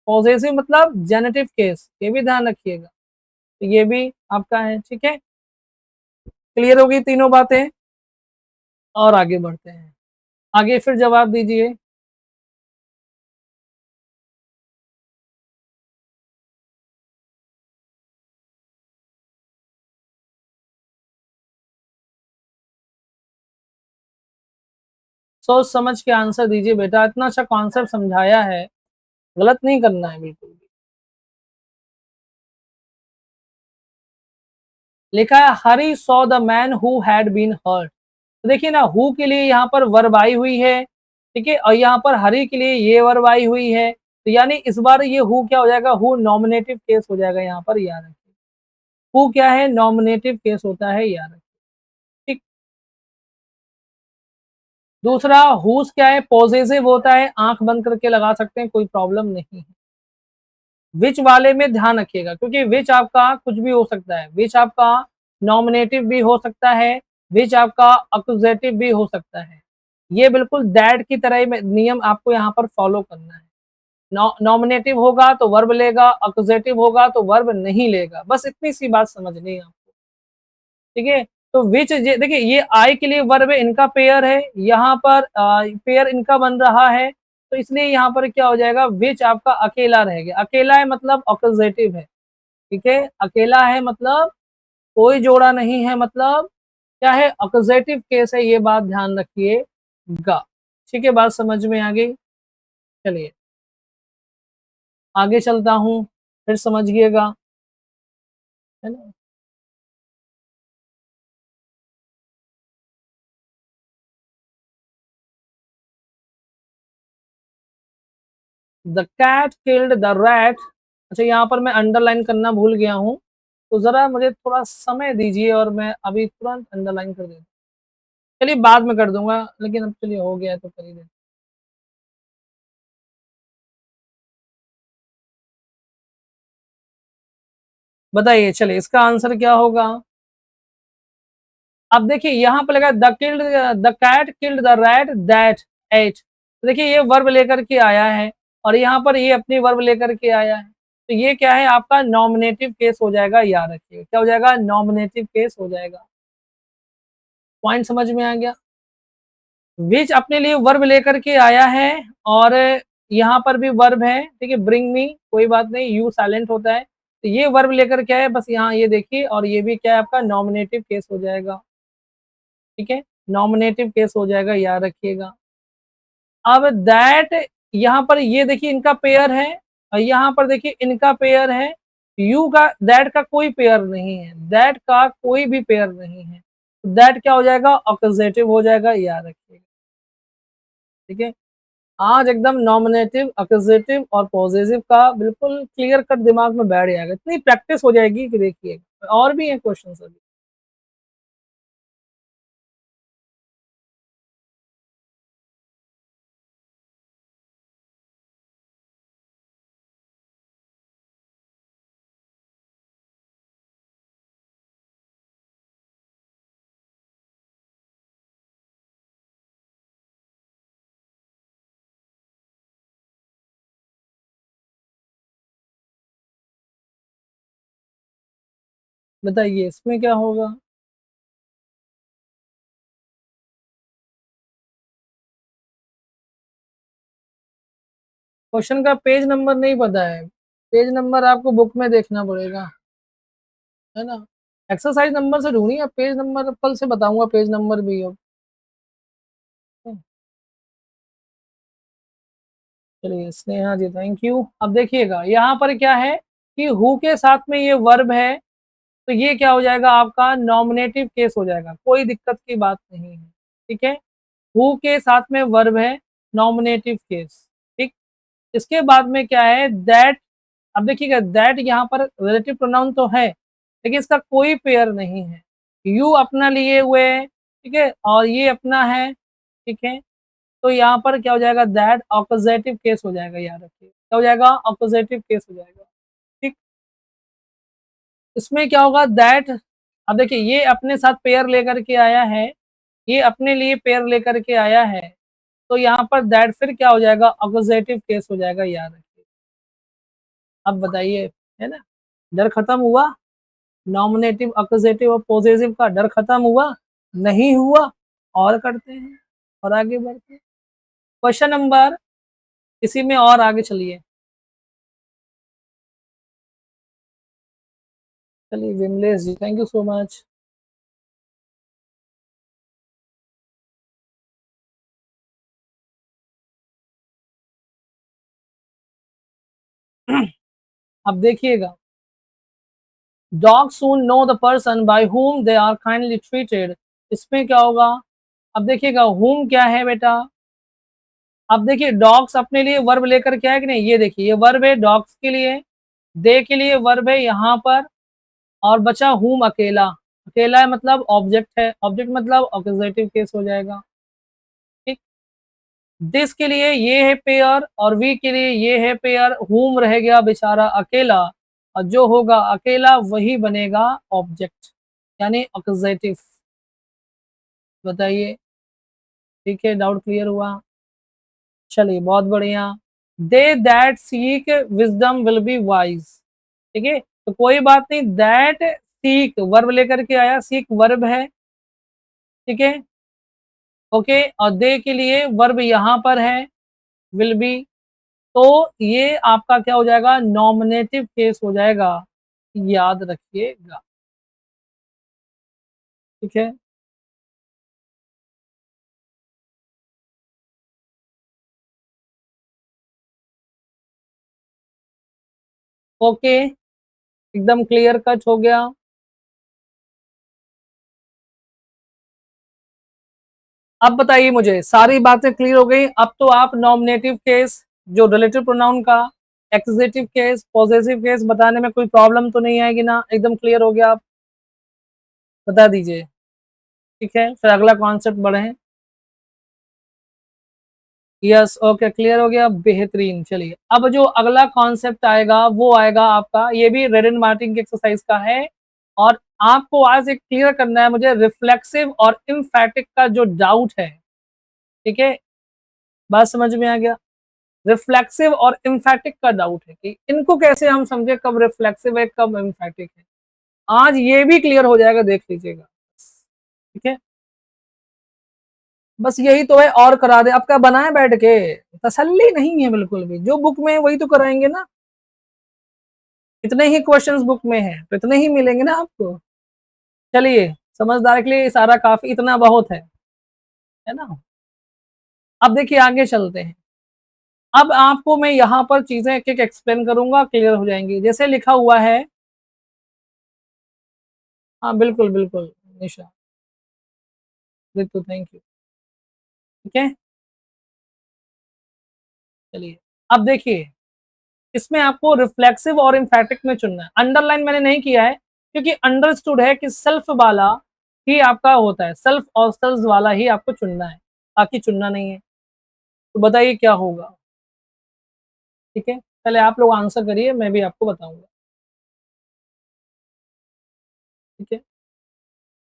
पॉसेसिव मतलब जेनेटिव केस, ये भी ध्यान रखिएगा। तो ये भी आपका है, ठीक है? क्लियर हो गई तीनों बातें और आगे बढ़ते हैं। आगे फिर जवाब दीजिए। सोच समझ के आंसर दीजिए बेटा, इतना अच्छा कॉन्सेप्ट समझाया है, गलत नहीं करना है बिल्कुल भी। लिखा है Hari saw the man who had been hurt. तो देखिए ना हु के लिए यहाँ पर वर्ब आई हुई है, ठीक है? और यहाँ पर हरी के लिए ये वर्ब आई हुई है। तो यानी इस बार ये हु क्या हो जाएगा, हु नॉमिनेटिव केस हो जाएगा यहाँ पर, याद रखिए। हु क्या है नॉमिनेटिव केस होता है, याद रखिए। ठीक। दूसरा हुज क्या है पॉसेसिव होता है, आँख बंद करके लगा सकते हैं, कोई प्रॉब्लम नहीं है। व्हिच वाले में ध्यान रखिएगा क्योंकि व्हिच आपका कुछ भी हो सकता है। व्हिच आपका नॉमिनेटिव भी हो सकता है, व्हिच आपका एक्कुजेटिव भी हो सकता है। ये बिल्कुल दैट की तरह ही में नियम आपको यहाँ पर फॉलो करना है। नॉमिनेटिव होगा तो वर्ब लेगा, एक्कुजेटिव होगा तो वर्ब नहीं लेगा। बस इतनी सी बात समझनी है आपको। ठीक है? तो व्हिच जे देखिए ये आई के लिए वर्ब है, इनका पेयर है, यहाँ पर पेयर इनका बन रहा है, तो इसलिए यहाँ पर क्या हो जाएगा व्हिच आपका अकेला रह गया। अकेला है मतलब ऑक्कुजेटिव है, ठीक है? अकेला है मतलब कोई जोड़ा नहीं है मतलब क्या है ऑक्कुजेटिव केस है, ये बात ध्यान रखिएगा। ठीक है, बात समझ में आ गई? चलिए, आगे चलता हूँ, फिर समझिएगा, है ना? The cat killed the rat. अच्छा, यहाँ पर मैं अंडरलाइन करना भूल गया हूँ, तो ज़रा मुझे थोड़ा समय दीजिए और मैं अभी तुरंत अंडरलाइन कर देता हूँ। चलिए बाद में कर दूँगा, लेकिन अब चलिए हो गया है तो कर ही देते। बताइए चलिए इसका आंसर क्या होगा? अब देखिए यहाँ पे लगा the cat killed the rat that ate. तो देखिए ये वर्ब लेकर के आया है और यहाँ पर ये अपनी वर्ब लेकर के आया है। तो ये क्या है आपका नॉमिनेटिव केस हो जाएगा, याद रखिए। क्या हो जाएगा? नॉमिनेटिव केस हो जाएगा। पॉइंट समझ में आ गया? व्हिच अपने लिए वर्ब लेकर के आया है और यहाँ पर भी वर्ब है, ठीक है, ब्रिंग मी, कोई बात नहीं, यू साइलेंट होता है। तो ये वर्ब लेकर के आया, बस यहाँ ये देखिए, और ये भी क्या है आपका नॉमिनेटिव केस हो जाएगा, ठीक है, नॉमिनेटिव केस हो जाएगा, याद रखिएगा। अब दैट, यहाँ पर ये देखिए इनका पेयर है और यहाँ पर देखिए इनका पेयर है। यू का दैट का कोई पेयर नहीं है, दैट का कोई भी पेयर नहीं है। दैट क्या हो जाएगा? अक्यूजेटिव हो जाएगा, याद रखिएगा, ठीक है। आज एकदम नॉमिनेटिव, अक्यूजेटिव और पॉजिटिव का बिल्कुल क्लियर कट दिमाग में बैठ जाएगा, इतनी प्रैक्टिस हो जाएगी कि देखिए और भी है क्वेश्चन अभी। बताइए इसमें क्या होगा? क्वेश्चन का पेज नंबर नहीं पता है? पेज नंबर आपको बुक में देखना पड़ेगा, है ना। एक्सरसाइज नंबर से ढूंढिए, अब पेज नंबर कल से बताऊंगा, पेज नंबर भी अब। चलिए स्नेहा जी थैंक यू। अब देखिएगा यहाँ पर क्या है कि हु के साथ में ये वर्ब है, तो ये क्या हो जाएगा आपका नॉमिनेटिव केस हो जाएगा, कोई दिक्कत की बात नहीं है, ठीक है। हु के साथ में वर्ब है, नॉमिनेटिव केस, ठीक। इसके बाद में क्या है? दैट। अब देखिएगा दैट यहाँ पर रिलेटिव प्रोनाउन तो है, लेकिन इसका कोई पेयर नहीं है। यू अपना लिए हुए है, ठीक है, और ये अपना है, ठीक है। तो यहाँ पर क्या हो जाएगा? दैट ऑपोजिटिव केस हो जाएगा, याद रखिए, क्या हो जाएगा? ऑपोजिटिव केस हो जाएगा, ठीक। इसमें क्या होगा? दैट, अब देखिए ये अपने साथ पेयर लेकर के आया है, ये अपने लिए पेयर लेकर के आया है, तो यहाँ पर दैट फिर क्या हो जाएगा? ऑपोजिटिव केस हो जाएगा, याद रखिए। अब बताइए, है ना, डर खत्म हुआ? नॉमिनेटिव, अक्यूजेटिव और पॉसेसिव का डर खत्म हुआ? नहीं हुआ? और करते हैं और आगे बढ़ते हैं। क्वेश्चन नंबर, इसी में और आगे चलिए। चलिए Vimlesh ji thank you so much. अब देखिएगा, dog soon no the person by whom they are kindly treated. इसमें क्या होगा? अब देखिएगा whom क्या है बेटा? अब देखिए डॉग्स अपने लिए वर्ब लेकर क्या है कि नहीं, ये देखिए ये वर्ब है डॉग्स के लिए, दे के लिए वर्ब है यहाँ पर, और बचा whom अकेला। अकेला है मतलब ऑब्जेक्ट है, ऑब्जेक्ट मतलब ऑक्यूजेटिव केस हो जाएगा, ठीक। दिस के लिए ये है पेयर और वी के लिए ये है पेयर, whom रह गया बेचारा अकेला, और जो होगा अकेला वही बनेगा ऑब्जेक्ट, यानी ऑक्यूजेटिव। बताइए, ठीक है, डाउट क्लियर हुआ? चलिए बहुत बढ़िया। They that seek wisdom will be wise, ठीक है, तो कोई बात नहीं, दैट सीक वर्ब लेकर के आया, सीक वर्ब है, ठीक है, ओके, और दे के लिए वर्ब यहाँ पर है, विल बी, तो ये आपका क्या हो जाएगा? नॉमिनेटिव केस हो जाएगा, याद रखिएगा, ठीक है। ओके, एकदम क्लियर कट हो गया। अब बताइए मुझे, सारी बातें क्लियर हो गई, अब तो आप नॉमिनेटिव केस जो रिलेटिव प्रोनाउन का एक्सेसिव केस, पॉसेसिव केस बताने में कोई प्रॉब्लम तो नहीं आएगी ना? एकदम क्लियर हो गया? आप बता दीजिए। ठीक है, फिर अगला कॉन्सेप्ट बढ़े। यस, ओके, क्लियर हो गया, बेहतरीन। चलिए, अब जो अगला कॉन्सेप्ट आएगा वो आएगा आपका, ये भी रेड एंड मार्टिन की एक्सरसाइज का है, और आपको आज एक क्लियर करना है मुझे रिफ्लेक्सिव और एम्फैटिक का जो डाउट है। ठीक है, बात समझ में आ गया? रिफ्लेक्सिव और एम्फैटिक का डाउट है कि इनको कैसे हम समझे, कब रिफ्लेक्सिव है कब एम्फैटिक है। आज ये भी क्लियर हो जाएगा, देख लीजिएगा। ठीक है, बस यही तो है, और करा दे। आपका बना है बैठ के, तसल्ली नहीं है बिल्कुल भी। जो बुक में है वही तो कराएंगे ना, इतने ही क्वेश्चंस बुक में हैं तो इतने ही मिलेंगे ना आपको। चलिए, समझदार के लिए सारा काफी, इतना बहुत है ना? अब देखिए आगे चलते हैं। अब आपको मैं यहाँ पर चीजें एक एक एक्सप्लेन करूंगा, क्लियर हो जाएंगी। जैसे लिखा हुआ है, हाँ बिल्कुल बिल्कुल निशा, बिल्कुल, थैंक यू। ठीक है, चलिए, अब देखिए, इसमें आपको रिफ्लेक्सिव और एम्फैटिक में चुनना है। अंडरलाइन मैंने नहीं किया है क्योंकि अंडरस्टूड है कि सेल्फ वाला ही आपका होता है, सेल्फ और सेल्स वाला ही आपको चुनना है, बाकी चुनना नहीं है। तो बताइए क्या होगा? ठीक है, पहले आप लोग आंसर करिए, मैं भी आपको बताऊंगा। ठीक है,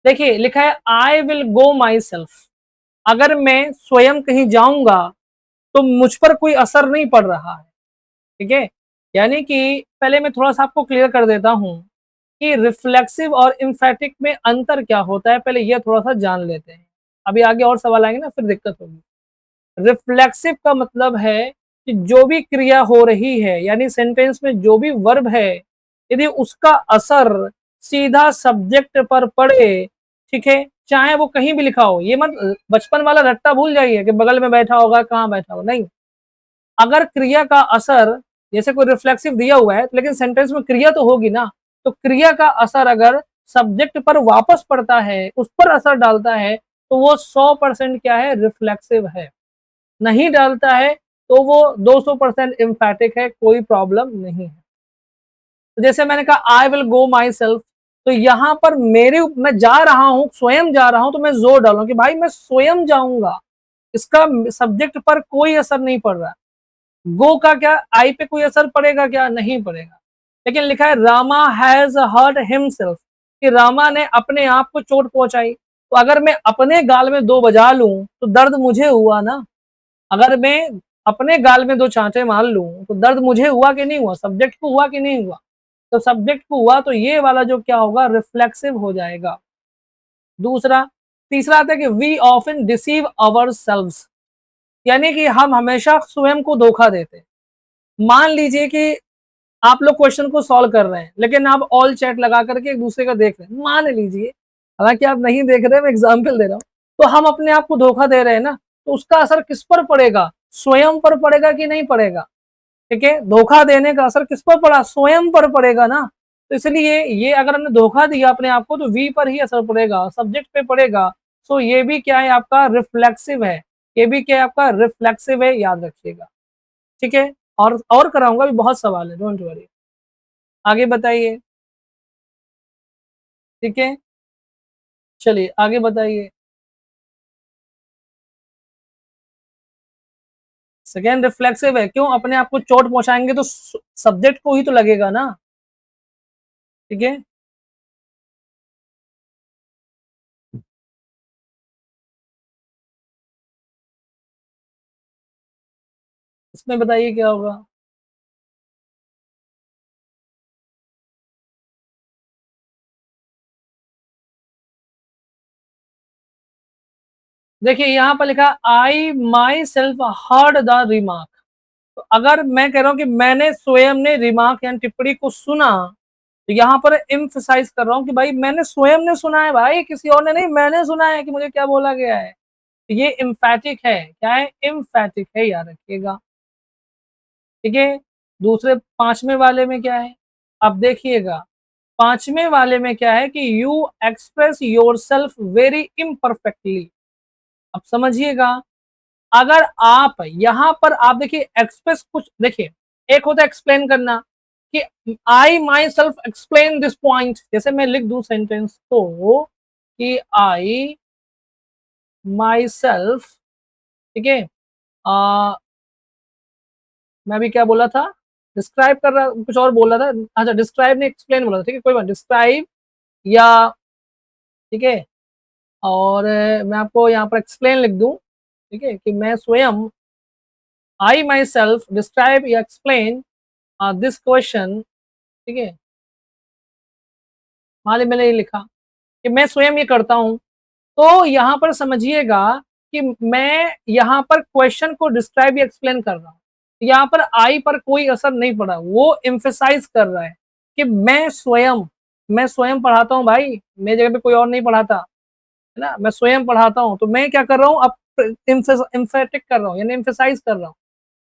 देखिए लिखा है I will go my self. अगर मैं स्वयं कहीं जाऊंगा तो मुझ पर कोई असर नहीं पड़ रहा है। ठीक है, यानी कि पहले मैं थोड़ा सा आपको क्लियर कर देता हूं कि रिफ्लेक्सिव और एम्फैटिक में अंतर क्या होता है, पहले यह थोड़ा सा जान लेते हैं। अभी आगे और सवाल आएंगे ना, फिर दिक्कत होगी। रिफ्लेक्सिव का मतलब है कि जो भी क्रिया हो रही है, यानी सेंटेंस में जो भी वर्ब है, यदि उसका असर सीधा सब्जेक्ट पर पड़े, ठीक है, चाहे वो कहीं भी लिखा हो। ये मत बचपन वाला रट्टा भूल जाइए कि बगल में बैठा होगा, कहाँ बैठा होगा, नहीं। अगर क्रिया का असर, जैसे कोई रिफ्लेक्सिव दिया हुआ है लेकिन सेंटेंस में क्रिया तो होगी ना, तो क्रिया का असर अगर सब्जेक्ट पर वापस पड़ता है, उस पर असर डालता है, तो वो 100% क्या है, रिफ्लेक्सिव है। नहीं डालता है तो वो 200% एम्फैटिक है, कोई प्रॉब्लम नहीं है। तो जैसे मैंने कहा I will go my self, तो यहां पर मेरे, मैं जा रहा हूं, स्वयं जा रहा हूं, तो मैं जोर डालूं कि भाई मैं स्वयं जाऊंगा, इसका सब्जेक्ट पर कोई असर नहीं पड़ रहा। गो का क्या, आई पे कोई असर पड़ेगा क्या, नहीं पड़ेगा। लेकिन लिखा है रामा हैज हर्ट हिमसेल्फ, कि रामा ने अपने आप को चोट पहुंचाई। तो अगर मैं अपने गाल में दो बजा लूं तो दर्द मुझे हुआ ना। अगर मैं अपने गाल में दो चांटे मार लूं तो दर्द मुझे हुआ कि नहीं हुआ, सब्जेक्ट को हुआ कि नहीं हुआ? तो सब्जेक्ट को हुआ, तो ये वाला जो क्या होगा, रिफ्लेक्सिव हो जाएगा। दूसरा, तीसरा आता है कि we often deceive our selves, यानी कि हम हमेशा स्वयं को धोखा देते हैं। मान लीजिए कि आप लोग क्वेश्चन को सॉल्व कर रहे हैं लेकिन आप ऑल चैट लगा करके एक दूसरे का देख रहे हैं, मान लीजिए, हालांकि आप नहीं देख रहे, मैं एग्जाम्पल दे रहा हूं, तो हम अपने आप को धोखा दे रहे हैं ना, तो उसका असर किस पर पड़ेगा, स्वयं पर पड़ेगा कि नहीं पड़ेगा? ठीक है, धोखा देने का असर किस पर पड़ा, स्वयं पर पड़ेगा ना। तो इसलिए ये अगर हमने धोखा दिया अपने आप को तो वी पर ही असर पड़ेगा, सब्जेक्ट पे पड़ेगा। सो ये भी क्या है आपका, रिफ्लेक्सिव है। ये भी क्या है आपका, रिफ्लेक्सिव है, याद रखिएगा। ठीक है, और कराऊंगा, भी बहुत सवाल है, डोंट वरी। आगे बताइए। ठीक है, चलिए आगे बताइए। सेकेंड रिफ्लेक्सिव है, क्यों? अपने आप को चोट पहुंचाएंगे तो सब्जेक्ट को ही तो लगेगा ना। ठीक है, इसमें बताइए क्या होगा। देखिए यहाँ पर लिखा I myself heard the remark. तो अगर मैं कह रहा हूं कि मैंने स्वयं ने रिमार्क यानी टिप्पणी को सुना, तो यहाँ पर एम्फसाइज कर रहा हूं कि भाई मैंने स्वयं ने सुना है, भाई किसी और ने नहीं, मैंने सुना है कि मुझे क्या बोला गया है। तो ये एम्फैटिक है, क्या है, एम्फैटिक है, याद रखिएगा। ठीक है, दूसरे पांचवें वाले में क्या है, अब देखिएगा। पांचवें वाले में क्या है कि you express your self very imperfectly. अब समझिएगा, अगर आप यहां पर आप देखिए एक्सप्रेस कुछ देखिए, एक होता है एक्सप्लेन करना कि I myself explain this point, जैसे मैं लिख दूं सेंटेंस तो कि आई माई सेल्फ, ठीक है, मैं भी क्या बोला था, डिस्क्राइब कर रहा कुछ और बोल रहा था, अच्छा डिस्क्राइब ने एक्सप्लेन बोला था, ठीक है कोई बात, डिस्क्राइब या ठीक है, और मैं आपको यहाँ पर एक्सप्लेन लिख दूं, ठीक है, कि मैं स्वयं आई माई सेल्फ डिस्क्राइब या एक्सप्लेन दिस क्वेश्चन, ठीक है, मान ली मैंने ये लिखा कि मैं स्वयं ये करता हूं, तो यहाँ पर समझिएगा कि मैं यहाँ पर क्वेश्चन को डिस्क्राइब या एक्सप्लेन कर रहा हूँ, यहाँ पर आई पर कोई असर नहीं पड़ा, वो एम्फेसाइज कर रहा है कि मैं स्वयं पढ़ाता हूँ भाई, मेरी जगह पे कोई और नहीं पढ़ाता है ना, मैं स्वयं पढ़ाता हूँ, तो मैं क्या कर रहा हूँ अब एम्फेटिक कर रहा हूँ यानी एम्फेसाइज कर रहा हूँ।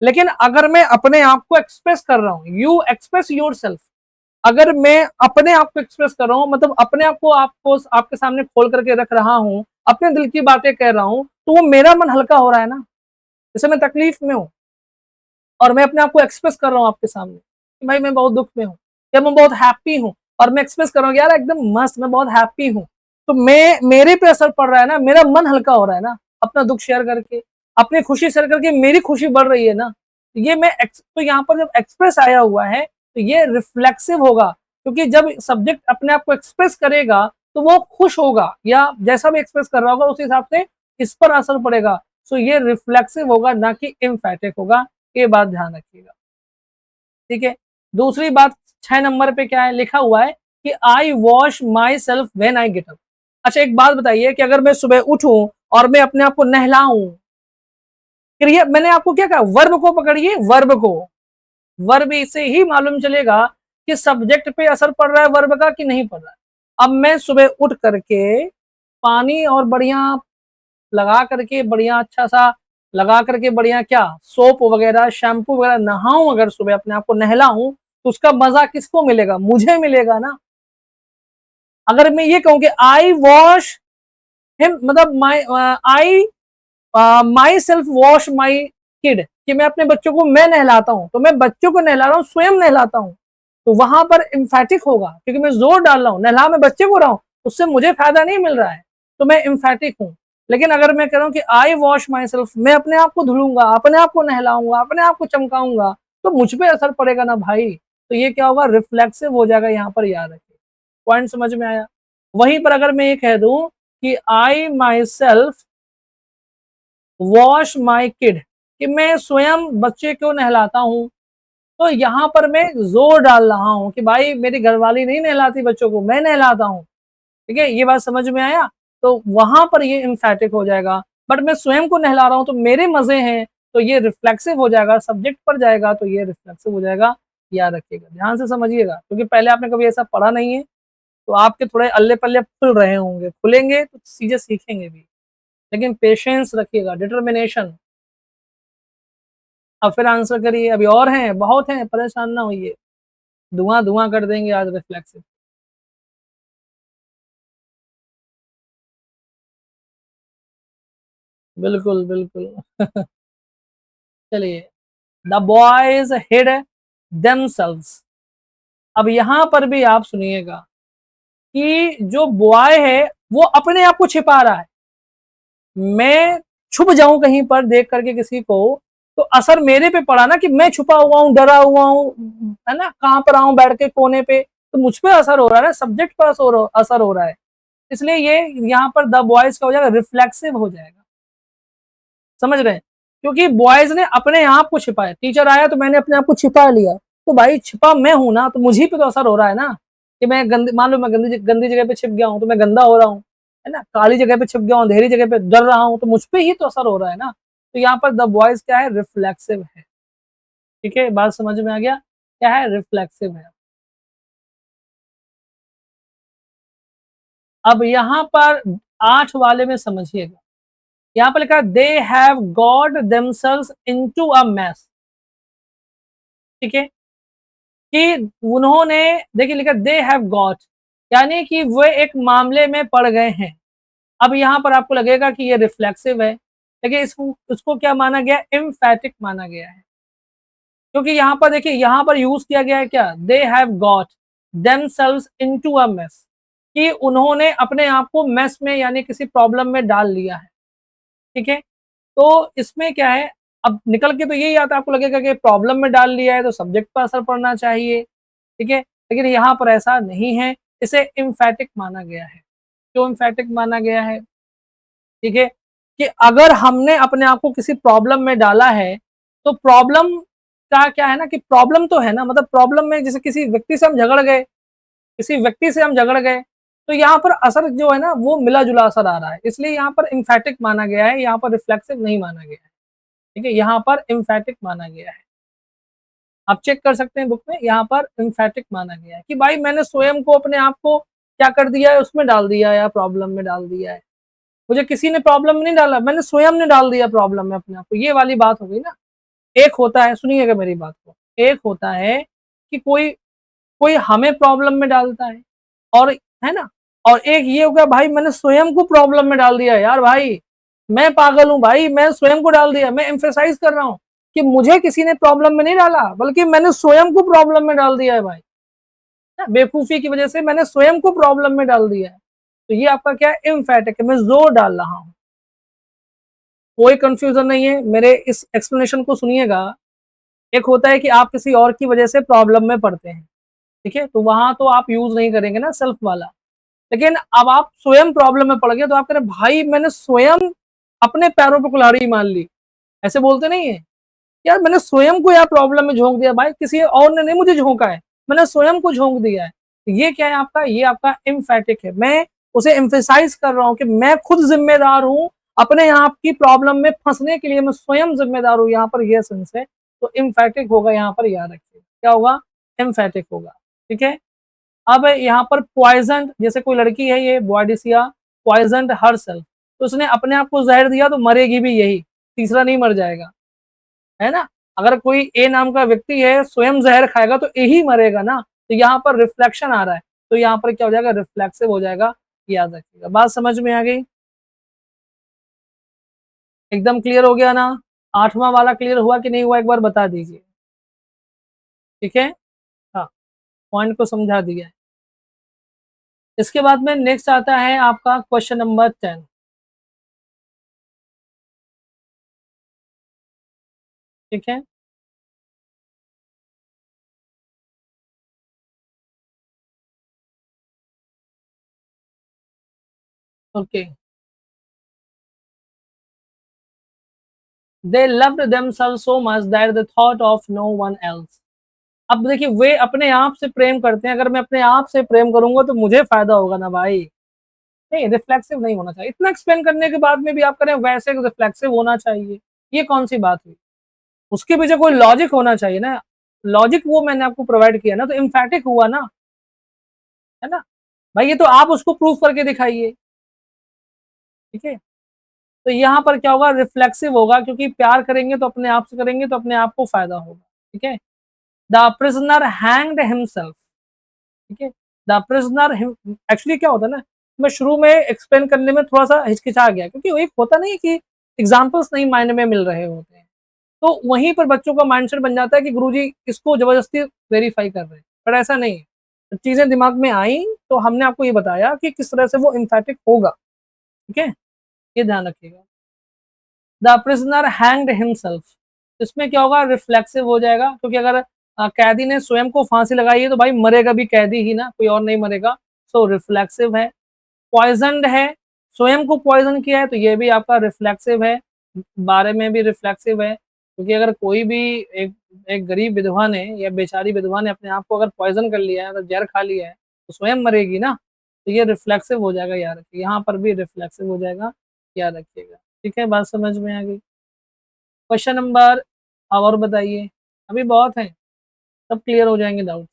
लेकिन अगर मैं अपने आप को एक्सप्रेस कर रहा हूँ, यू एक्सप्रेस योर सेल्फ, अगर मैं अपने आप को एक्सप्रेस कर रहा हूँ मतलब अपने आप को आपको आपके सामने खोल करके रख रहा हूँ, अपने दिल की बातें कह रहा हूँ, तो वो मेरा मन हल्का हो रहा है ना, जैसे मैं तकलीफ में हूँ और मैं अपने आप को एक्सप्रेस कर रहा हूँ आपके सामने कि भाई मैं बहुत दुख में हूँ या मैं बहुत हैप्पी हूँ, और मैं एक्सप्रेस कर रहा हूँ यार एकदम मस्त मैं बहुत हैप्पी हूँ, तो मैं मेरे पे असर पड़ रहा है ना, मेरा मन हल्का हो रहा है ना, अपना दुख शेयर करके, अपनी खुशी शेयर करके मेरी खुशी बढ़ रही है ना, तो ये मैं तो यहाँ पर जब एक्सप्रेस आया हुआ है तो ये रिफ्लेक्सिव होगा, क्योंकि जब सब्जेक्ट अपने आप को एक्सप्रेस करेगा तो वो खुश होगा या जैसा भी एक्सप्रेस कर रहा होगा उस हिसाब से इस पर असर पड़ेगा, सो ये रिफ्लेक्सिव होगा ना कि एम्फैटिक होगा, ये बात ध्यान रखिएगा, ठीक है। दूसरी बात 6 नंबर पे क्या है लिखा हुआ है कि I wash myself when I get up. अच्छा एक बात बताइए कि अगर मैं सुबह उठूं और मैं अपने आप को नहलाऊं, क्रिया मैंने आपको क्या कहा, वर्ब को पकड़िए, वर्ब को, वर्ब से ही मालूम चलेगा कि सब्जेक्ट पे असर पड़ रहा है वर्ब का कि नहीं पड़ रहा है। अब मैं सुबह उठ करके पानी और बढ़िया लगा करके बढ़िया अच्छा सा लगा करके बढ़िया क्या सोप वगैरह शैम्पू वगैरह नहाऊं, अगर सुबह अपने आप को नहलाऊं तो उसका मजा किसको मिलेगा, मुझे मिलेगा ना। अगर मैं ये कहूं कि आई वॉश हिम मतलब my I myself wash my kid, कि मैं अपने बच्चों को मैं नहलाता हूं, तो मैं बच्चों को नहला रहा हूं, स्वयं नहलाता हूं, तो वहां पर इम्फेटिक होगा क्योंकि मैं जोर डाल रहा हूं, नहला मैं बच्चे को रहा हूं, उससे मुझे फायदा नहीं मिल रहा है, तो मैं इम्फेटिक हूं। लेकिन अगर मैं कह रहा हूं कि आई वॉश माई सेल्फ, मैं अपने आप को धुलूंगा, अपने आप को नहलाऊंगा, अपने आप को चमकाऊंगा, तो मुझ पर असर पड़ेगा ना भाई, तो ये क्या होगा, रिफ्लेक्सिव हो जाएगा, यहाँ पर याद रखिए, पॉइंट समझ में आया। वहीं पर अगर मैं ये कह दूं कि I myself wash my kid, कि मैं स्वयं बच्चे को नहलाता हूं, तो यहां पर मैं जोर डाल रहा हूं कि भाई मेरी घरवाली नहीं नहलाती बच्चों को, मैं नहलाता हूं, ठीक है, ये बात समझ में आया। तो वहां पर ये इम्फेटिक हो जाएगा, बट मैं स्वयं को नहला रहा हूं तो मेरे मजे हैं, तो ये रिफ्लेक्सिव हो जाएगा, सब्जेक्ट पर जाएगा तो ये रिफ्लेक्सिव हो जाएगा, याद रखिएगा, ध्यान से समझिएगा, क्योंकि पहले आपने कभी ऐसा पढ़ा नहीं है, तो आपके थोड़े अल्ले पल्ले खुल रहे होंगे, खुलेंगे तो चीजें सीखेंगे भी, लेकिन पेशेंस रखिएगा, डिटर्मिनेशन। अब फिर आंसर करिए, अभी और हैं, बहुत हैं, परेशान ना होइए, धुआं धुआं कर देंगे आज रिफ्लेक्सिव। बिल्कुल बिल्कुल। चलिए, द बॉयज हिड देमसेल्व्स। अब यहां पर भी आप सुनिएगा कि जो बॉय है वो अपने आप को छिपा रहा है, मैं छुप जाऊं कहीं पर देख करके किसी को, तो असर मेरे पे पड़ा ना कि मैं छुपा हुआ हूं, डरा हुआ हूं, है ना, कहां पर आऊं बैठ के कोने पे, तो मुझ पे असर हो रहा है ना, सब्जेक्ट पर असर हो रहा है, इसलिए ये यहाँ पर द बॉयज का हो जाएगा, रिफ्लेक्सिव हो जाएगा, समझ रहे हैं, क्योंकि बॉयज ने अपने आप को छिपाया, टीचर आया तो मैंने अपने आप को छिपा लिया, तो भाई छिपा मैं हूं ना, तो मुझे पे तो असर हो रहा है ना, कि मैं गंदी, मान लो मैं गंदी गंदी जगह पे छिप गया हूं तो मैं गंदा हो रहा हूँ, है ना, काली जगह पे छिप गया हूँ, अंधेरी जगह पे डर रहा हूँ, तो मुझ पे ही तो असर हो रहा है ना, तो यहाँ पर द बॉयज क्या है, रिफ्लेक्सिव है, ठीक है, बात समझ में आ गया, क्या है, रिफ्लेक्सिव है। अब यहाँ पर 8 वाले में समझिएगा, यहाँ पर लिखा they have got themselves into a mess, ठीक है, कि उन्होंने, देखिए लिखा दे हैव गॉट, यानी कि वे एक मामले में पड़ गए हैं। अब यहाँ पर आपको लगेगा कि ये रिफ्लेक्सिव है, देखिए इसको क्या माना गया है, एम्फैटिक माना गया है, क्योंकि यहाँ पर देखिए यहाँ पर यूज किया गया है क्या, दे have got themselves into a mess, कि उन्होंने अपने आप को मेस में यानी किसी प्रॉब्लम में डाल लिया है। ठीक है, तो इसमें क्या है, अब निकल के तो यही आता है, आपको लगेगा कि प्रॉब्लम में डाल लिया है तो सब्जेक्ट पर असर पड़ना चाहिए। ठीक है, लेकिन यहाँ पर ऐसा नहीं है, इसे एम्फैटिक माना गया है। क्यों एम्फैटिक माना गया है? ठीक है, कि अगर हमने अपने आप को किसी प्रॉब्लम में डाला है, तो प्रॉब्लम का क्या है ना, कि प्रॉब्लम तो है ना, मतलब प्रॉब्लम में जैसे किसी व्यक्ति से हम झगड़ गए, किसी व्यक्ति से हम झगड़ गए, तो यहाँ पर असर जो है ना वो मिला-जुला असर आ रहा है, इसलिए यहाँ पर एम्फैटिक माना गया है, यहाँ पर रिफ्लेक्सिव नहीं माना गया है। ठीक है, यहाँ पर एम्फैटिक माना गया है। आप चेक कर सकते हैं बुक में, यहाँ पर एम्फैटिक माना गया है कि भाई मैंने स्वयं को अपने आप को क्या कर दिया है, उसमें डाल दिया है या प्रॉब्लम में डाल दिया है। मुझे किसी ने प्रॉब्लम में नहीं डाला, मैंने स्वयं ने डाल दिया प्रॉब्लम में अपने आप को, ये वाली बात हो गई ना। एक होता है, सुनिएगा मेरी बात को, एक होता है कि कोई कोई हमें प्रॉब्लम में डालता है, और है ना, और एक ये हो गया भाई मैंने स्वयं को प्रॉब्लम में डाल दिया यार, भाई मैं पागल हूँ भाई, मैं स्वयं को डाल दिया। मैं एम्फेसाइज कर रहा हूँ कि मुझे किसी ने प्रॉब्लम में नहीं डाला, बल्कि मैंने स्वयं को प्रॉब्लम में डाल दिया है भाई, बेवकूफी की वजह से मैंने स्वयं को प्रॉब्लम में डाल दिया है। तो ये आपका क्या है, एम्फैटिक है, मैं जोर डाल रहा हूँ। कोई कंफ्यूजन नहीं है, मेरे इस एक्सप्लेनेशन को सुनिएगा। एक होता है कि आप किसी और की वजह से प्रॉब्लम में पड़ते हैं, ठीक है, तो वहां तो आप यूज नहीं करेंगे ना सेल्फ वाला। लेकिन अब आप स्वयं प्रॉब्लम में पड़ गए, तो आप कह रहे भाई मैंने स्वयं अपने पैरों पर कुल्हाड़ी मार ली, ऐसे बोलते नहीं है यार, मैंने स्वयं को यार प्रॉब्लम में झोंक दिया भाई, किसी और ने नहीं मुझे झोंका है, मैंने स्वयं को झोंक दिया है। तो ये क्या है आपका, ये आपका एम्फैटिक है, मैं उसे एम्फेसाइज कर रहा हूं कि मैं खुद जिम्मेदार हूं अपने आप की प्रॉब्लम में फंसने के लिए, मैं स्वयं जिम्मेदार हूं, यहाँ पर यह सेंस है। तो एम्फैटिक होगा, यहाँ पर याद रखिए क्या होगा, एम्फैटिक होगा। ठीक है, अब यहाँ पर पॉइजन, जैसे कोई लड़की है ये बॉयडिसिया, पॉइजन हर सेल्फ, तो उसने अपने आप को जहर दिया तो मरेगी भी यही, तीसरा नहीं मर जाएगा, है ना। अगर कोई ए नाम का व्यक्ति है स्वयं जहर खाएगा तो ए ही मरेगा ना, तो यहाँ पर रिफ्लेक्शन आ रहा है, तो यहाँ पर क्या हो जाएगा, रिफ्लेक्सिव हो जाएगा। याद रखिएगा, बात समझ में आ गई, एकदम क्लियर हो गया ना। आठवां वाला क्लियर हुआ कि नहीं हुआ, एक बार बता दीजिए। ठीक है, हाँ, पॉइंट को समझा दिया है। इसके बाद में नेक्स्ट आता है आपका क्वेश्चन नंबर 10। ठीक है, okay, they loved themselves so much that they thought of no one else. अब देखिए वे अपने आप से प्रेम करते हैं, अगर मैं अपने आप से प्रेम करूंगा तो मुझे फायदा होगा ना भाई। नहीं, रिफ्लेक्सिव नहीं होना चाहिए, इतना एक्सप्लेन करने के बाद में भी आप करें वैसे रिफ्लेक्सिव होना चाहिए, ये कौन सी बात हुई। उसके पीछे कोई लॉजिक होना चाहिए ना, लॉजिक वो मैंने आपको प्रोवाइड किया ना, तो इम्फैटिक हुआ ना, है ना। भाई ये तो आप उसको प्रूफ करके दिखाइए। ठीक है, तो यहाँ पर क्या होगा, रिफ्लेक्सिव होगा, क्योंकि प्यार करेंगे तो अपने आप से करेंगे तो अपने आप को फायदा होगा। ठीक है, द प्रिजनर हैंग्ड हिमसेल्फ। ठीक है, द प्रिजनर, एक्चुअली क्या होता है ना, मैं शुरू में एक्सप्लेन करने में थोड़ा सा हिचकिचा गया, क्योंकि वो एक होता नहीं कि एग्जाम्पल्स नहीं माइंड में मिल रहे होते हैं, तो वहीं पर बच्चों का माइंडसेट बन जाता है कि गुरुजी इसको जबरदस्ती वेरीफाई कर रहे हैं, पर ऐसा नहीं है। तो चीजें दिमाग में आई तो हमने आपको ये बताया कि किस तरह से वो इम्फैटिक होगा। ठीक है, ये ध्यान रखिएगा। द प्रिजनर हैंग्ड हिमसेल्फ, इसमें क्या होगा, रिफ्लेक्सिव हो जाएगा, क्योंकि अगर कैदी ने स्वयं को फांसी लगाई है तो भाई मरेगा भी कैदी ही ना, कोई और नहीं मरेगा, सो रिफ्लेक्सिव है। पॉइजनड है, स्वयं को पॉइजन किया है तो ये भी आपका रिफ्लेक्सिव है, बारे में भी रिफ्लेक्सिव है, क्योंकि अगर कोई भी एक एक गरीब विधवा ने या बेचारी विधवा ने अपने आप को अगर पॉइजन कर लिया है, तो जहर खा लिया है, तो स्वयं मरेगी ना, तो ये रिफ्लेक्सिव हो जाएगा, याद रखिए, यहाँ पर भी रिफ्लेक्सिव हो जाएगा, याद रखिएगा। ठीक है, बात समझ में आ गई। क्वेश्चन नंबर, और बताइए, अभी बहुत है, सब क्लियर हो जाएंगे डाउट।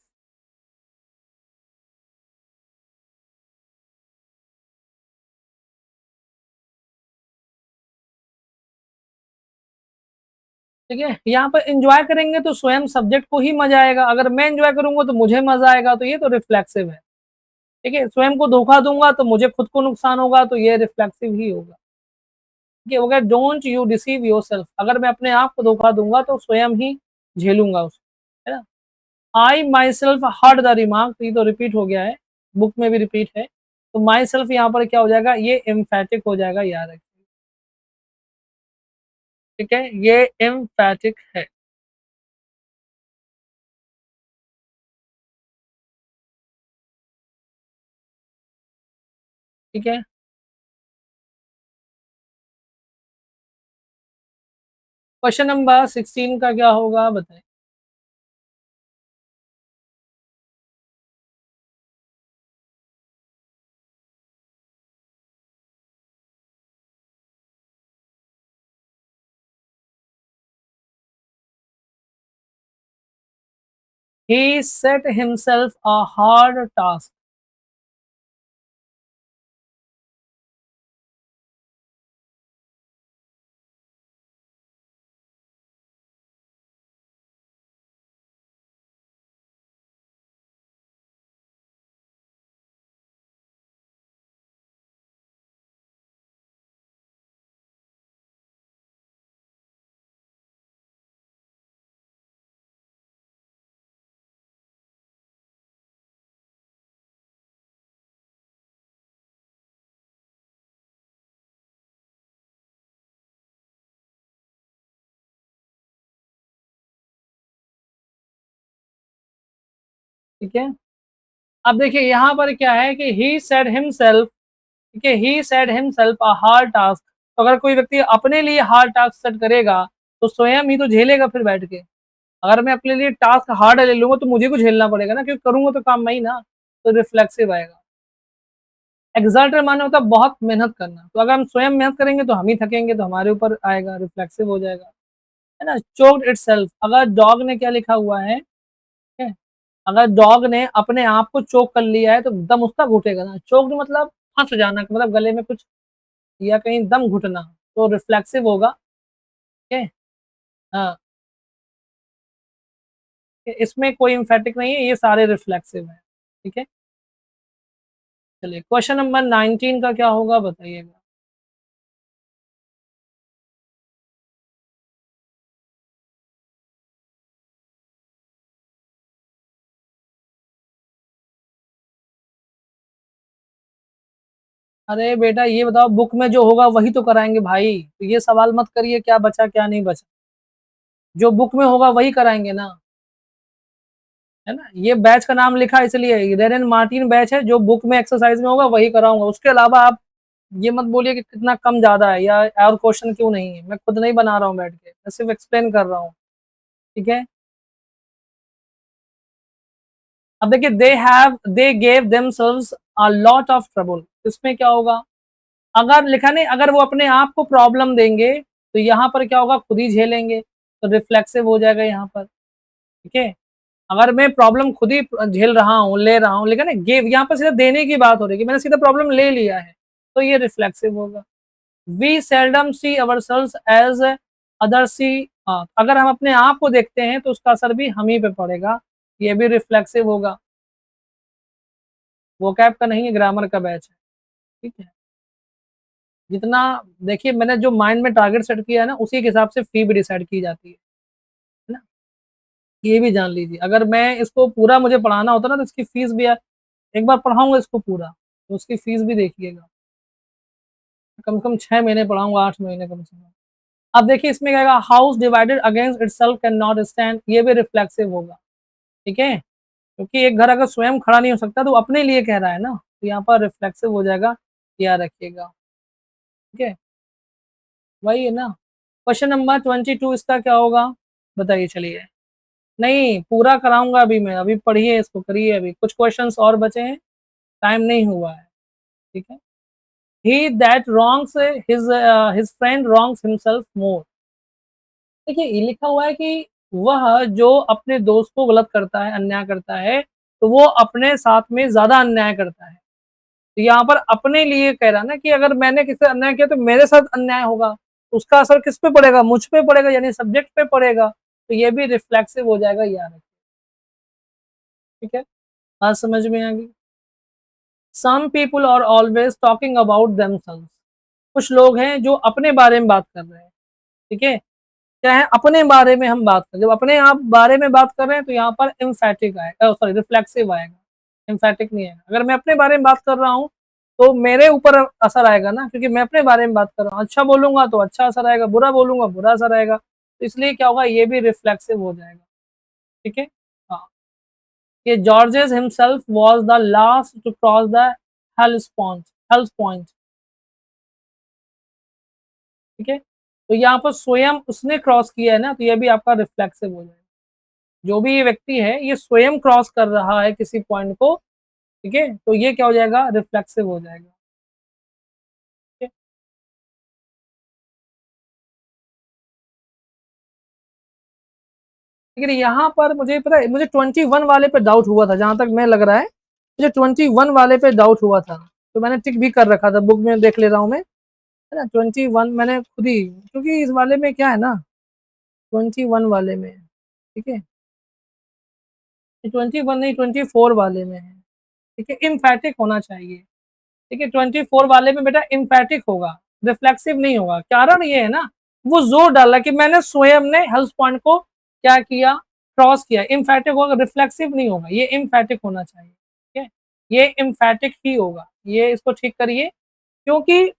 ठीक है, यहाँ पर एंजॉय करेंगे तो स्वयं सब्जेक्ट को ही मजा आएगा, अगर मैं एंजॉय करूंगा तो मुझे मजा आएगा, तो ये तो रिफ्लेक्सिव है। ठीक है, स्वयं को धोखा दूंगा तो मुझे खुद को नुकसान होगा, तो ये रिफ्लेक्सिव ही होगा। कि वो कहे डोंट यू डिसीव योरसेल्फ, अगर मैं अपने आप को धोखा दूँगा तो स्वयं ही झेलूँगा उसको, है ना? I myself heard the remark, ये तो रिपीट हो गया है, बुक में भी रिपीट है। तो माई सेल्फ यहाँ पर क्या हो जाएगा, ये एम्फैटिक हो जाएगा, याद रखिए, ठीक है? ये एम्फैटिक है, ठीक है? क्वेश्चन नंबर 16 का क्या होगा बताएँ? He set himself a hard task, ठीक है? अब देखिए यहाँ पर क्या है कि ही सेट हिमसेल्फ, ठीक है? He set himself a hard task, तो अगर कोई व्यक्ति अपने लिए हार्ड टास्क सेट करेगा, तो स्वयं ही तो झेलेगा फिर बैठ के। अगर मैं अपने लिए टास्क हार्ड ले लूँगा तो मुझे को झेलना पड़ेगा ना, क्योंकि करूँगा तो काम मैं ही ना, तो रिफ्लेक्सिव आएगा। एक्सर्ट माने होता है बहुत मेहनत करना, तो अगर हम स्वयं मेहनत करेंगे तो हम ही थकेंगे, तो हमारे ऊपर आएगा, रिफ्लेक्सिव हो जाएगा, है ना? चोक्ड इटसेल्फ, अगर डॉग ने क्या लिखा हुआ है, ठीक है? अगर डॉग ने अपने आप को चोक कर लिया है तो दम उसका घुटेगा ना, चोक्ड मतलब फँस जाना, मतलब गले में कुछ या कहीं दम घुटना, तो रिफ्लेक्सिव होगा, ठीक है? हाँ, इसमें कोई एम्फैटिक नहीं है, ये सारे रिफ्लेक्सिव हैं, ठीक है? चलिए क्वेश्चन नंबर 19 का क्या होगा बताइएगा? अरे बेटा ये बताओ, बुक में जो होगा वही तो कराएँगे भाई, तो ये सवाल मत करिए क्या बचा क्या नहीं बचा। जो बुक में होगा वही कराएँगे ना, है ना? ये बैच का नाम लिखा है इसलिए रेन मार्टिन बैच है, जो बुक में एक्सरसाइज़ में होगा वही कराऊँगा। उसके अलावा आप ये मत बोलिए कि कितना कम ज़्यादा है या और क्वेश्चन क्यों नहीं है। मैं खुद नहीं बना रहा हूँ बैठ के, मैं सिर्फ़ एक्सप्लेन कर रहा हूँ, ठीक है? अब देखिए they gave themselves a lot of trouble, इसमें क्या होगा? अगर लिखा नहीं, अगर वो अपने आप को प्रॉब्लम देंगे, तो यहाँ पर क्या होगा, खुद ही झेलेंगे, तो रिफ्लेक्सिव हो जाएगा यहाँ पर, ठीक है? अगर मैं प्रॉब्लम खुद ही झेल रहा हूँ, ले रहा हूँ, लेकिन ना गिव यहाँ पर सीधा देने की बात हो रही है कि मैंने सीधा प्रॉब्लम ले लिया है, तो ये रिफ्लेक्सिव होगा। We seldom see ourselves as others see, अगर हम अपने आप को देखते हैं तो उसका असर भी हम ही पे पड़ेगा, ये भी रिफ्लेक्सिव होगा। वोकैब का नहीं है, ग्रामर का बैच है, ठीक है? जितना देखिए मैंने जो माइंड में टारगेट सेट किया है ना, उसी के हिसाब से फी भी डिसाइड की जाती है ना? ये भी जान लीजिए, अगर मैं इसको पूरा मुझे पढ़ाना होता ना तो इसकी फीस भी एक बार पढ़ाऊँगा इसको पूरा, तो उसकी फीस भी देखिएगा। कम से कम 6 महीने पढ़ाऊँगा, 8 महीने कम से कम। अब देखिए इसमें क्या आएगा, house divided against itself can not stand, ये भी रिफ्लेक्सिव होगा, ठीक है? क्योंकि एक घर अगर स्वयं खड़ा नहीं हो सकता तो वो अपने लिए कह रहा है ना, तो यहाँ पर रिफ्लेक्सिव हो जाएगा, याद रखिएगा, ठीक है? वही है ना। क्वेश्चन नंबर 22 इसका क्या होगा? बताइए चलिए। नहीं, पूरा कराऊँगा अभी मैं, अभी पढ़िए इसको, करिए अभी, कुछ क्वेश्चन्स और बचे हैं, टाइम नहीं हुआ है, ठीक है? He that wrongs his friend wrongs himself more. देखिए, ये लिखा हुआ है कि वह जो अपने दोस्त को गलत करता है, अन्याय करता है, तो वो अपने साथ में ज़्यादा अन्याय करता है। तो यहाँ पर अपने लिए कह रहा है ना कि अगर मैंने किसी से अन्याय किया तो मेरे साथ अन्याय होगा, तो उसका असर किस पे पड़ेगा? मुझ पे पड़ेगा, यानी सब्जेक्ट पे पड़ेगा। तो ये भी रिफ्लेक्सिव हो जाएगा, याद रखिए, ठीक है? बात समझ में आ गई? Some people are always talking about themselves, कुछ लोग हैं जो अपने बारे में बात कर रहे हैं, ठीक है? क्या है, अपने बारे में हम बात करें, जब अपने आप बारे में बात कर रहे हैं तो यहाँ पर एम्फैटिक आएगा, सॉरी रिफ्लेक्सिव आएगा, एम्फैटिक नहीं आएगा। अगर मैं अपने बारे में बात कर रहा हूँ तो मेरे ऊपर असर आएगा ना, क्योंकि मैं अपने बारे में बात कर रहा हूँ। अच्छा बोलूंगा तो अच्छा असर आएगा, बुरा बोलूंगा बुरा असर आएगा, तो इसलिए क्या होगा, ये भी रिफ्लेक्सिव हो जाएगा। ठीक है। हाँ, ये Georges himself was the last to cross the hells point. ठीक है, तो यहाँ पर स्वयं उसने क्रॉस किया है ना, तो ये भी आपका रिफ्लेक्सिव हो जाएगा। जो भी ये व्यक्ति है ये स्वयं क्रॉस कर रहा है किसी पॉइंट को, ठीक है, तो ये क्या हो जाएगा, रिफ्लेक्सिव हो जाएगा। ठीक है? लेकिन यहाँ पर मुझे पता है, मुझे 21 वाले पे डाउट हुआ था, जहां तक मैं लग रहा है मुझे 21 वाले पे डाउट हुआ था, तो मैंने टिक भी कर रखा था, बुक में देख ले रहा हूँ मैं, है ना। 21 मैंने खुद ही, क्योंकि इस वाले में क्या है ना, 21 वाले में, ठीक है, 21 नहीं 24 वाले में है, ठीक है, इम्फैटिक होना चाहिए। ठीक है, 24 वाले में बेटा इम्फैटिक होगा, रिफ्लेक्सिव नहीं होगा। कारण ये है ना, वो जोर डाला कि मैंने स्वयं ने हेल्थ पॉइंट को क्या किया, क्रॉस किया। इम्फैटिक होगा, रिफ्लेक्सिव नहीं होगा, ये इम्फैटिक होना चाहिए। ठीक है, ये इम्फैटिक ही होगा, ये इसको ठीक करिए, क्योंकि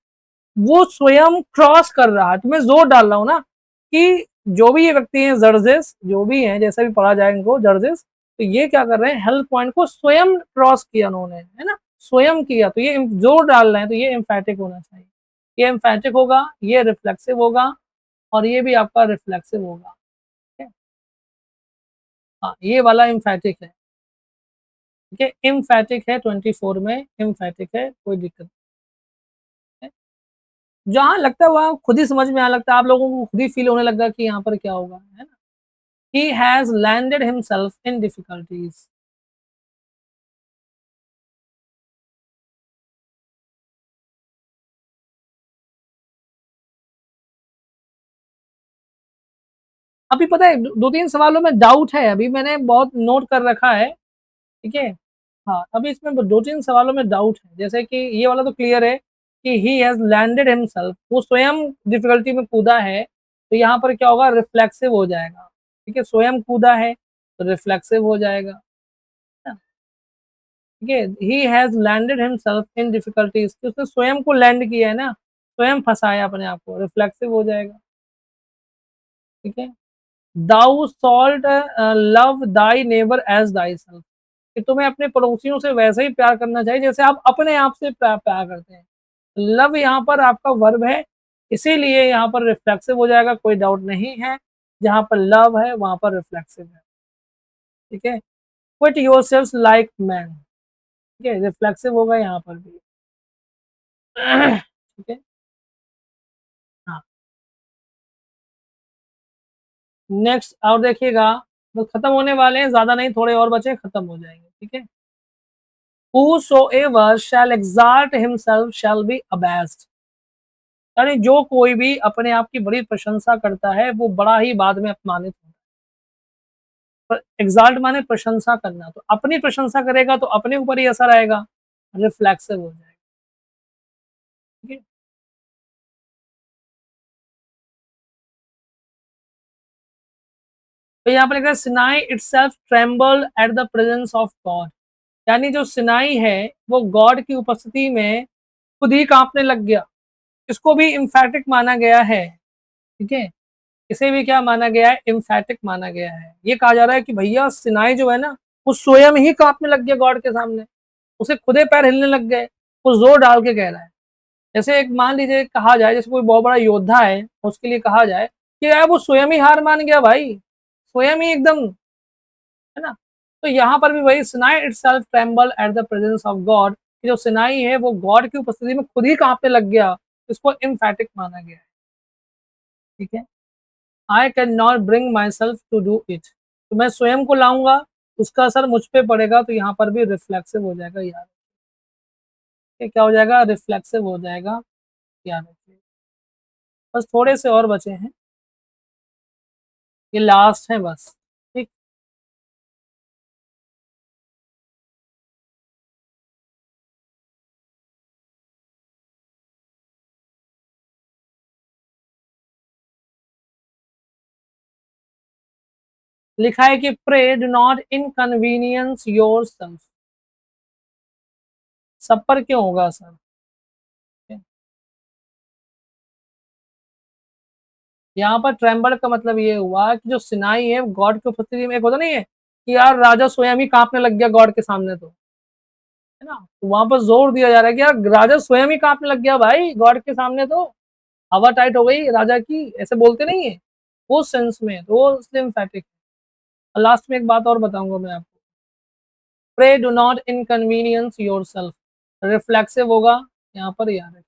वो स्वयं क्रॉस कर रहा है, तो मैं जोर डाल रहा हूँ ना कि जो भी ये व्यक्ति हैं, जर्जेस जो भी हैं, जैसा भी पढ़ा जाए इनको, जर्जेस, तो ये क्या कर रहे हैं, हेल्थ पॉइंट को स्वयं क्रॉस किया उन्होंने, है ना, स्वयं किया, तो ये जोर डाल रहे हैं, तो ये एम्फैटिक होना चाहिए। ये एम्फैटिक होगा, ये रिफ्लेक्सिव होगा, और ये भी आपका रिफ्लेक्सिव होगा। ठीक है, हाँ ये वाला एम्फैटिक है। ठीक है, एम्फैटिक है, 24 में एम्फैटिक है, कोई दिक्कत नहीं है। जहाँ लगता है वहाँ खुद ही समझ में आने लगता है, आप लोगों को खुद ही फील होने लगा कि यहाँ पर क्या होगा, है ना। He has landed himself in difficulties. अभी पता है, दो तीन सवालों में डाउट है, अभी मैंने बहुत नोट कर रखा है। ठीक है, हाँ अभी इसमें दो तीन सवालों में डाउट है, जैसे कि ये वाला तो क्लियर है कि ही हैज लैंडेड हिमसेल्फ, वो स्वयं डिफिकल्टी में कूदा है, तो यहाँ पर क्या होगा, रिफ्लेक्सिव हो जाएगा। ठीक है, स्वयं कूदा है तो रिफ्लेक्सिव हो जाएगा, है ना? ठीक है, he has landed himself in difficulties, उसने स्वयं को लैंड किया है ना, स्वयं फंसाया अपने आप को, रिफ्लेक्सिव हो जाएगा। ठीक है, thou shalt love thy neighbour as thyself, कि तुम्हें अपने पड़ोसियों से वैसे ही प्यार करना चाहिए जैसे आप अपने आप से प्यार करते हैं। लव यहाँ पर आपका वर्ब है, इसीलिए यहाँ पर रिफ्लेक्सिव हो जाएगा, कोई डाउट नहीं है। जहाँ पर लव है वहां पर रिफ्लेक्सिव है। ठीक है, quit your self like man, ठीक है, रिफ्लेक्सिव होगा यहाँ पर भी। ठीक है, हाँ नेक्स्ट और देखिएगा, तो खत्म होने वाले हैं, ज्यादा नहीं, थोड़े और बचे, खत्म हो जाएंगे। ठीक है, whosoever shall exalt himself shall be abased, यानी जो कोई भी अपने आप की बड़ी प्रशंसा करता है वो बड़ा ही बाद में अपमानित होता है। एग्जाल्ट माने प्रशंसा करना, तो अपनी प्रशंसा करेगा तो अपने ऊपर ही असर आएगा, रिफ्लेक्सिव हो जाएगा। ठीक है, तो यहाँ पर लिखा है Sinai itself trembled at the presence of God, यानी जो सिनाई है वो गॉड की उपस्थिति में खुद ही कांपने लग गया। इसको भी इम्फैटिक माना गया है। ठीक है, इसे भी क्या माना गया है, इम्फैटिक माना गया है। ये कहा जा रहा है कि भैया सिनाई जो है ना, वो स्वयं ही कांपने लग गया गॉड के सामने, उसे खुदे पैर हिलने लग गए, वो जोर डाल के कह रहा है। जैसे एक मान लीजिए कहा जाए, जैसे कोई बहुत बड़ा योद्धा है, उसके लिए कहा जाए कि यार वो स्वयं ही हार मान गया भाई, स्वयं ही एकदम, है ना। तो यहाँ पर भी वही, Sinai itself tremble at the presence of God, कि जो सिनाई है वो गॉड की उपस्थिति में खुद ही कांपने लग गया, इसको इम्फैटिक माना गया है। ठीक है, I can not bring my self to do it, तो मैं स्वयं को लाऊंगा, उसका असर मुझ पे पड़ेगा, तो यहाँ पर भी रिफ्लेक्सिव हो जाएगा यार। ये क्या हो जाएगा, रिफ्लेक्सिव हो जाएगा, याद रखिए। बस थोड़े से और बचे हैं, ये लास्ट है बस। ठीक, लिखा है कि pray do not inconvenience yourself. सब पर क्यों होगा सर? यहाँ पर ट्रेम्बल का मतलब ये हुआ कि जो सिनाई है गॉड की उपस्थिति में, एक होता नहीं है कि यार राजा स्वयं ही कांपने लग गया गॉड के सामने, तो है ना, तो वहां पर जोर दिया जा रहा है कि यार राजा स्वयं ही कांपने लग गया भाई गॉड के सामने, तो हवा टाइट हो गई राजा की, ऐसे बोलते नहीं है वो सेंस में, तो वो इसलिए एम्फैटिक है। लास्ट में एक बात और बताऊंगा मैं आपको, pray do not inconvenience yourself, reflexive होगा यहाँ पर, याद रखिए,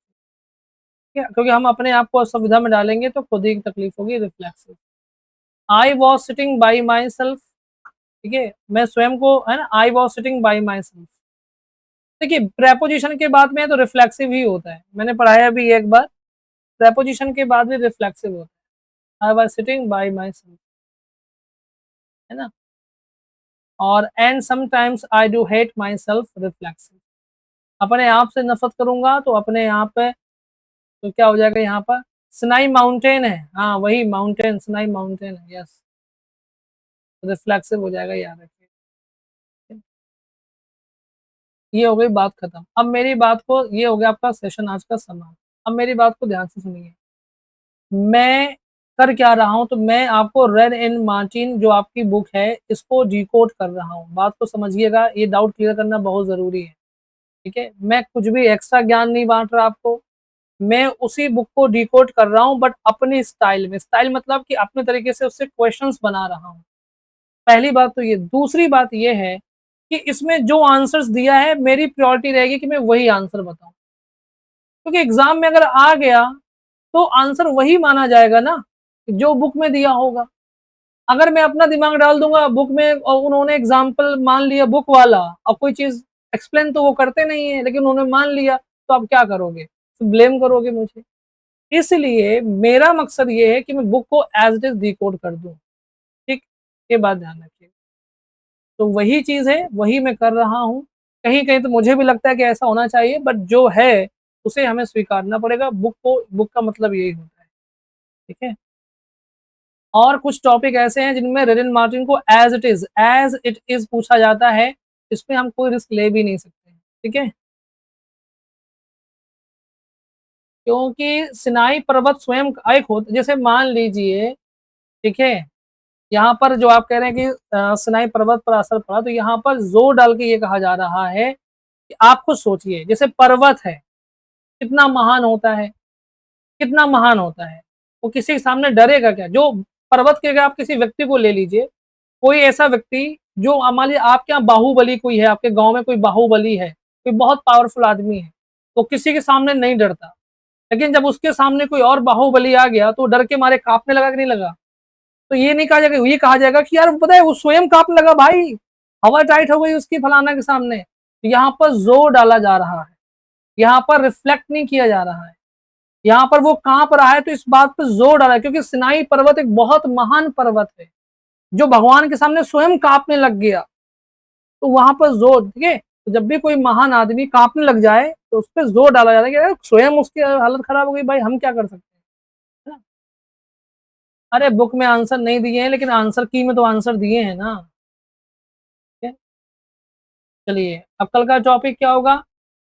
ठीक है, क्योंकि हम अपने आप को असुविधा में डालेंगे तो खुद ही तकलीफ होगी, reflexive. I was sitting by my self, ठीक है, मैं स्वयं को, है ना, I was sitting by my self. देखिए प्रेपोजिशन के बाद में तो रिफ्लेक्सिव ही होता है, मैंने पढ़ाया भी एक बार, प्रेपोजिशन के बाद भी रिफ्लेक्सिव होता है, I was sitting by my self, है ना। और and sometimes I do hate my self, reflexive, अपने आप से नफरत करूंगा तो अपने आप पे, तो क्या हो जाएगा यहाँ पर, सिनाई माउंटेन है, हाँ वही माउंटेन, सिनाई माउंटेन है, यस, रिफ्लेक्सिव हो जाएगा, याद रखिए। ये हो गई बात खत्म। अब मेरी बात को, ये हो गया आपका सेशन आज का समाप्त। अब मेरी बात को ध्यान से सुनिए, मैं कर क्या रहा हूँ, तो मैं आपको रेड इन मार्टिन जो आपकी बुक है इसको डिकोड कर रहा हूँ, बात को समझिएगा, ये डाउट क्लियर करना बहुत जरूरी है, ठीक है, मैं कुछ भी एक्स्ट्रा ज्ञान नहीं बांट रहा आपको, मैं उसी बुक को डिकोड कर रहा हूँ बट अपनी स्टाइल में, स्टाइल मतलब कि अपने तरीके से उससे क्वेश्चंस बना रहा हूँ। पहली बात तो ये, दूसरी बात ये है कि इसमें जो आंसर्स दिया है मेरी प्रायोरिटी रहेगी कि मैं वही आंसर बताऊं, क्योंकि एग्जाम में अगर आ गया तो आंसर वही माना जाएगा ना जो बुक में दिया होगा। अगर मैं अपना दिमाग डाल दूंगा बुक में और उन्होंने एग्जाम्पल मान लिया बुक वाला, और कोई चीज एक्सप्लेन तो वो करते नहीं है लेकिन उन्होंने मान लिया, तो आप क्या करोगे, तो ब्लेम करोगे मुझे। इसलिए मेरा मकसद ये है कि मैं बुक को एज इट इज डिकोड कर दूं, ठीक, ये बात ध्यान रखिए। तो वही चीज है, वही मैं कर रहा हूँ। कहीं कहीं तो मुझे भी लगता है कि ऐसा होना चाहिए, बट जो है उसे हमें स्वीकारना पड़ेगा, बुक को, बुक का मतलब यही होता है, ठीक है। और कुछ टॉपिक ऐसे हैं जिनमें रिडन मार्टिन को एज इट इज पूछा जाता है, इसमें हम कोई रिस्क ले भी नहीं सकते, ठीक है, क्योंकि सिनाई पर्वत स्वयं एक होता, जैसे मान लीजिए, ठीक है, यहाँ पर जो आप कह रहे हैं कि सिनाई पर्वत पर असर पड़ा, तो यहाँ पर जोर डाल के ये कहा जा रहा है कि आप खुद सोचिए, जैसे पर्वत है कितना महान होता है, कितना महान होता है, वो किसी के सामने डरेगा क्या, जो पर्वत के, अगर आप किसी व्यक्ति को ले लीजिए, कोई ऐसा व्यक्ति जो मान लीजिए आपके यहाँ बाहुबली कोई है, आपके गांव में कोई बाहुबली है, कोई बहुत पावरफुल आदमी है, तो किसी के सामने नहीं डरता, लेकिन जब उसके सामने कोई और बाहुबली आ गया तो डर के मारे कांपने लगा कि नहीं लगा, तो ये नहीं कहा जाएगा, ये कहा जाएगा कि यार पता है वो स्वयं कांपने लगा भाई, हवा टाइट हो गई उसकी फलाना के सामने। तो यहाँ पर जोर डाला जा रहा है, यहाँ पर रिफ्लेक्ट नहीं किया जा रहा है, यहाँ पर वो कांप रहा है तो इस बात पर जोर डाला है, क्योंकि सिनाई पर्वत एक बहुत महान पर्वत है जो भगवान के सामने स्वयं कांपने लग गया, तो वहां पर जोर, ठीक है, तो जब भी कोई महान आदमी कांपने लग जाए तो उस पर जोर डाला जाता है कि यार स्वयं उसकी हालत खराब हो गई भाई, हम क्या कर सकते हैं, है ना। अरे बुक में आंसर नहीं दिए हैं लेकिन आंसर की में तो आंसर दिए हैं ना, ठीक है? चलिए अब कल का टॉपिक क्या होगा,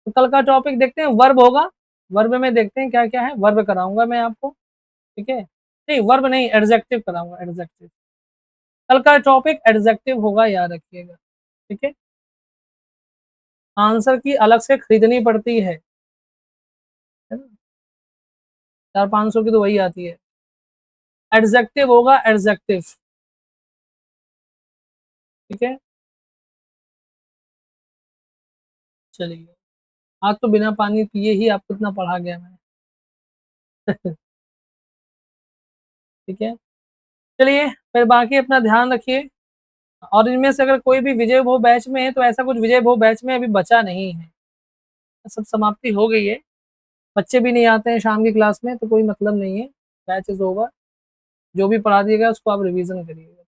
तो कल का टॉपिक देखते हैं, वर्ब होगा, वर्ब में देखते हैं क्या क्या है, वर्ब कराऊंगा मैं आपको, ठीक है, नहीं वर्ब नहीं, एडजेक्टिव कराऊंगा, एडजेक्टिव, कल का टॉपिक एडजेक्टिव होगा, याद रखिएगा, ठीक है। आंसर की अलग से खरीदनी पड़ती है ना, 400-500 की तो वही आती है, एडजेक्टिव होगा, एडजेक्टिव, ठीक है। चलिए आज तो बिना पानी पिए ही आपको इतना पढ़ा गया मैं। ठीक है, चलिए फिर बाकी अपना ध्यान रखिए, और इनमें से अगर कोई भी विजय भो बैच में है तो ऐसा कुछ विजय भो बैच में अभी बचा नहीं है, सब समाप्ति हो गई है, बच्चे भी नहीं आते हैं शाम की क्लास में तो कोई मतलब नहीं है, बैच इज ओवर, जो भी पढ़ा दिया गया उसको आप रिवीजन करिएगा।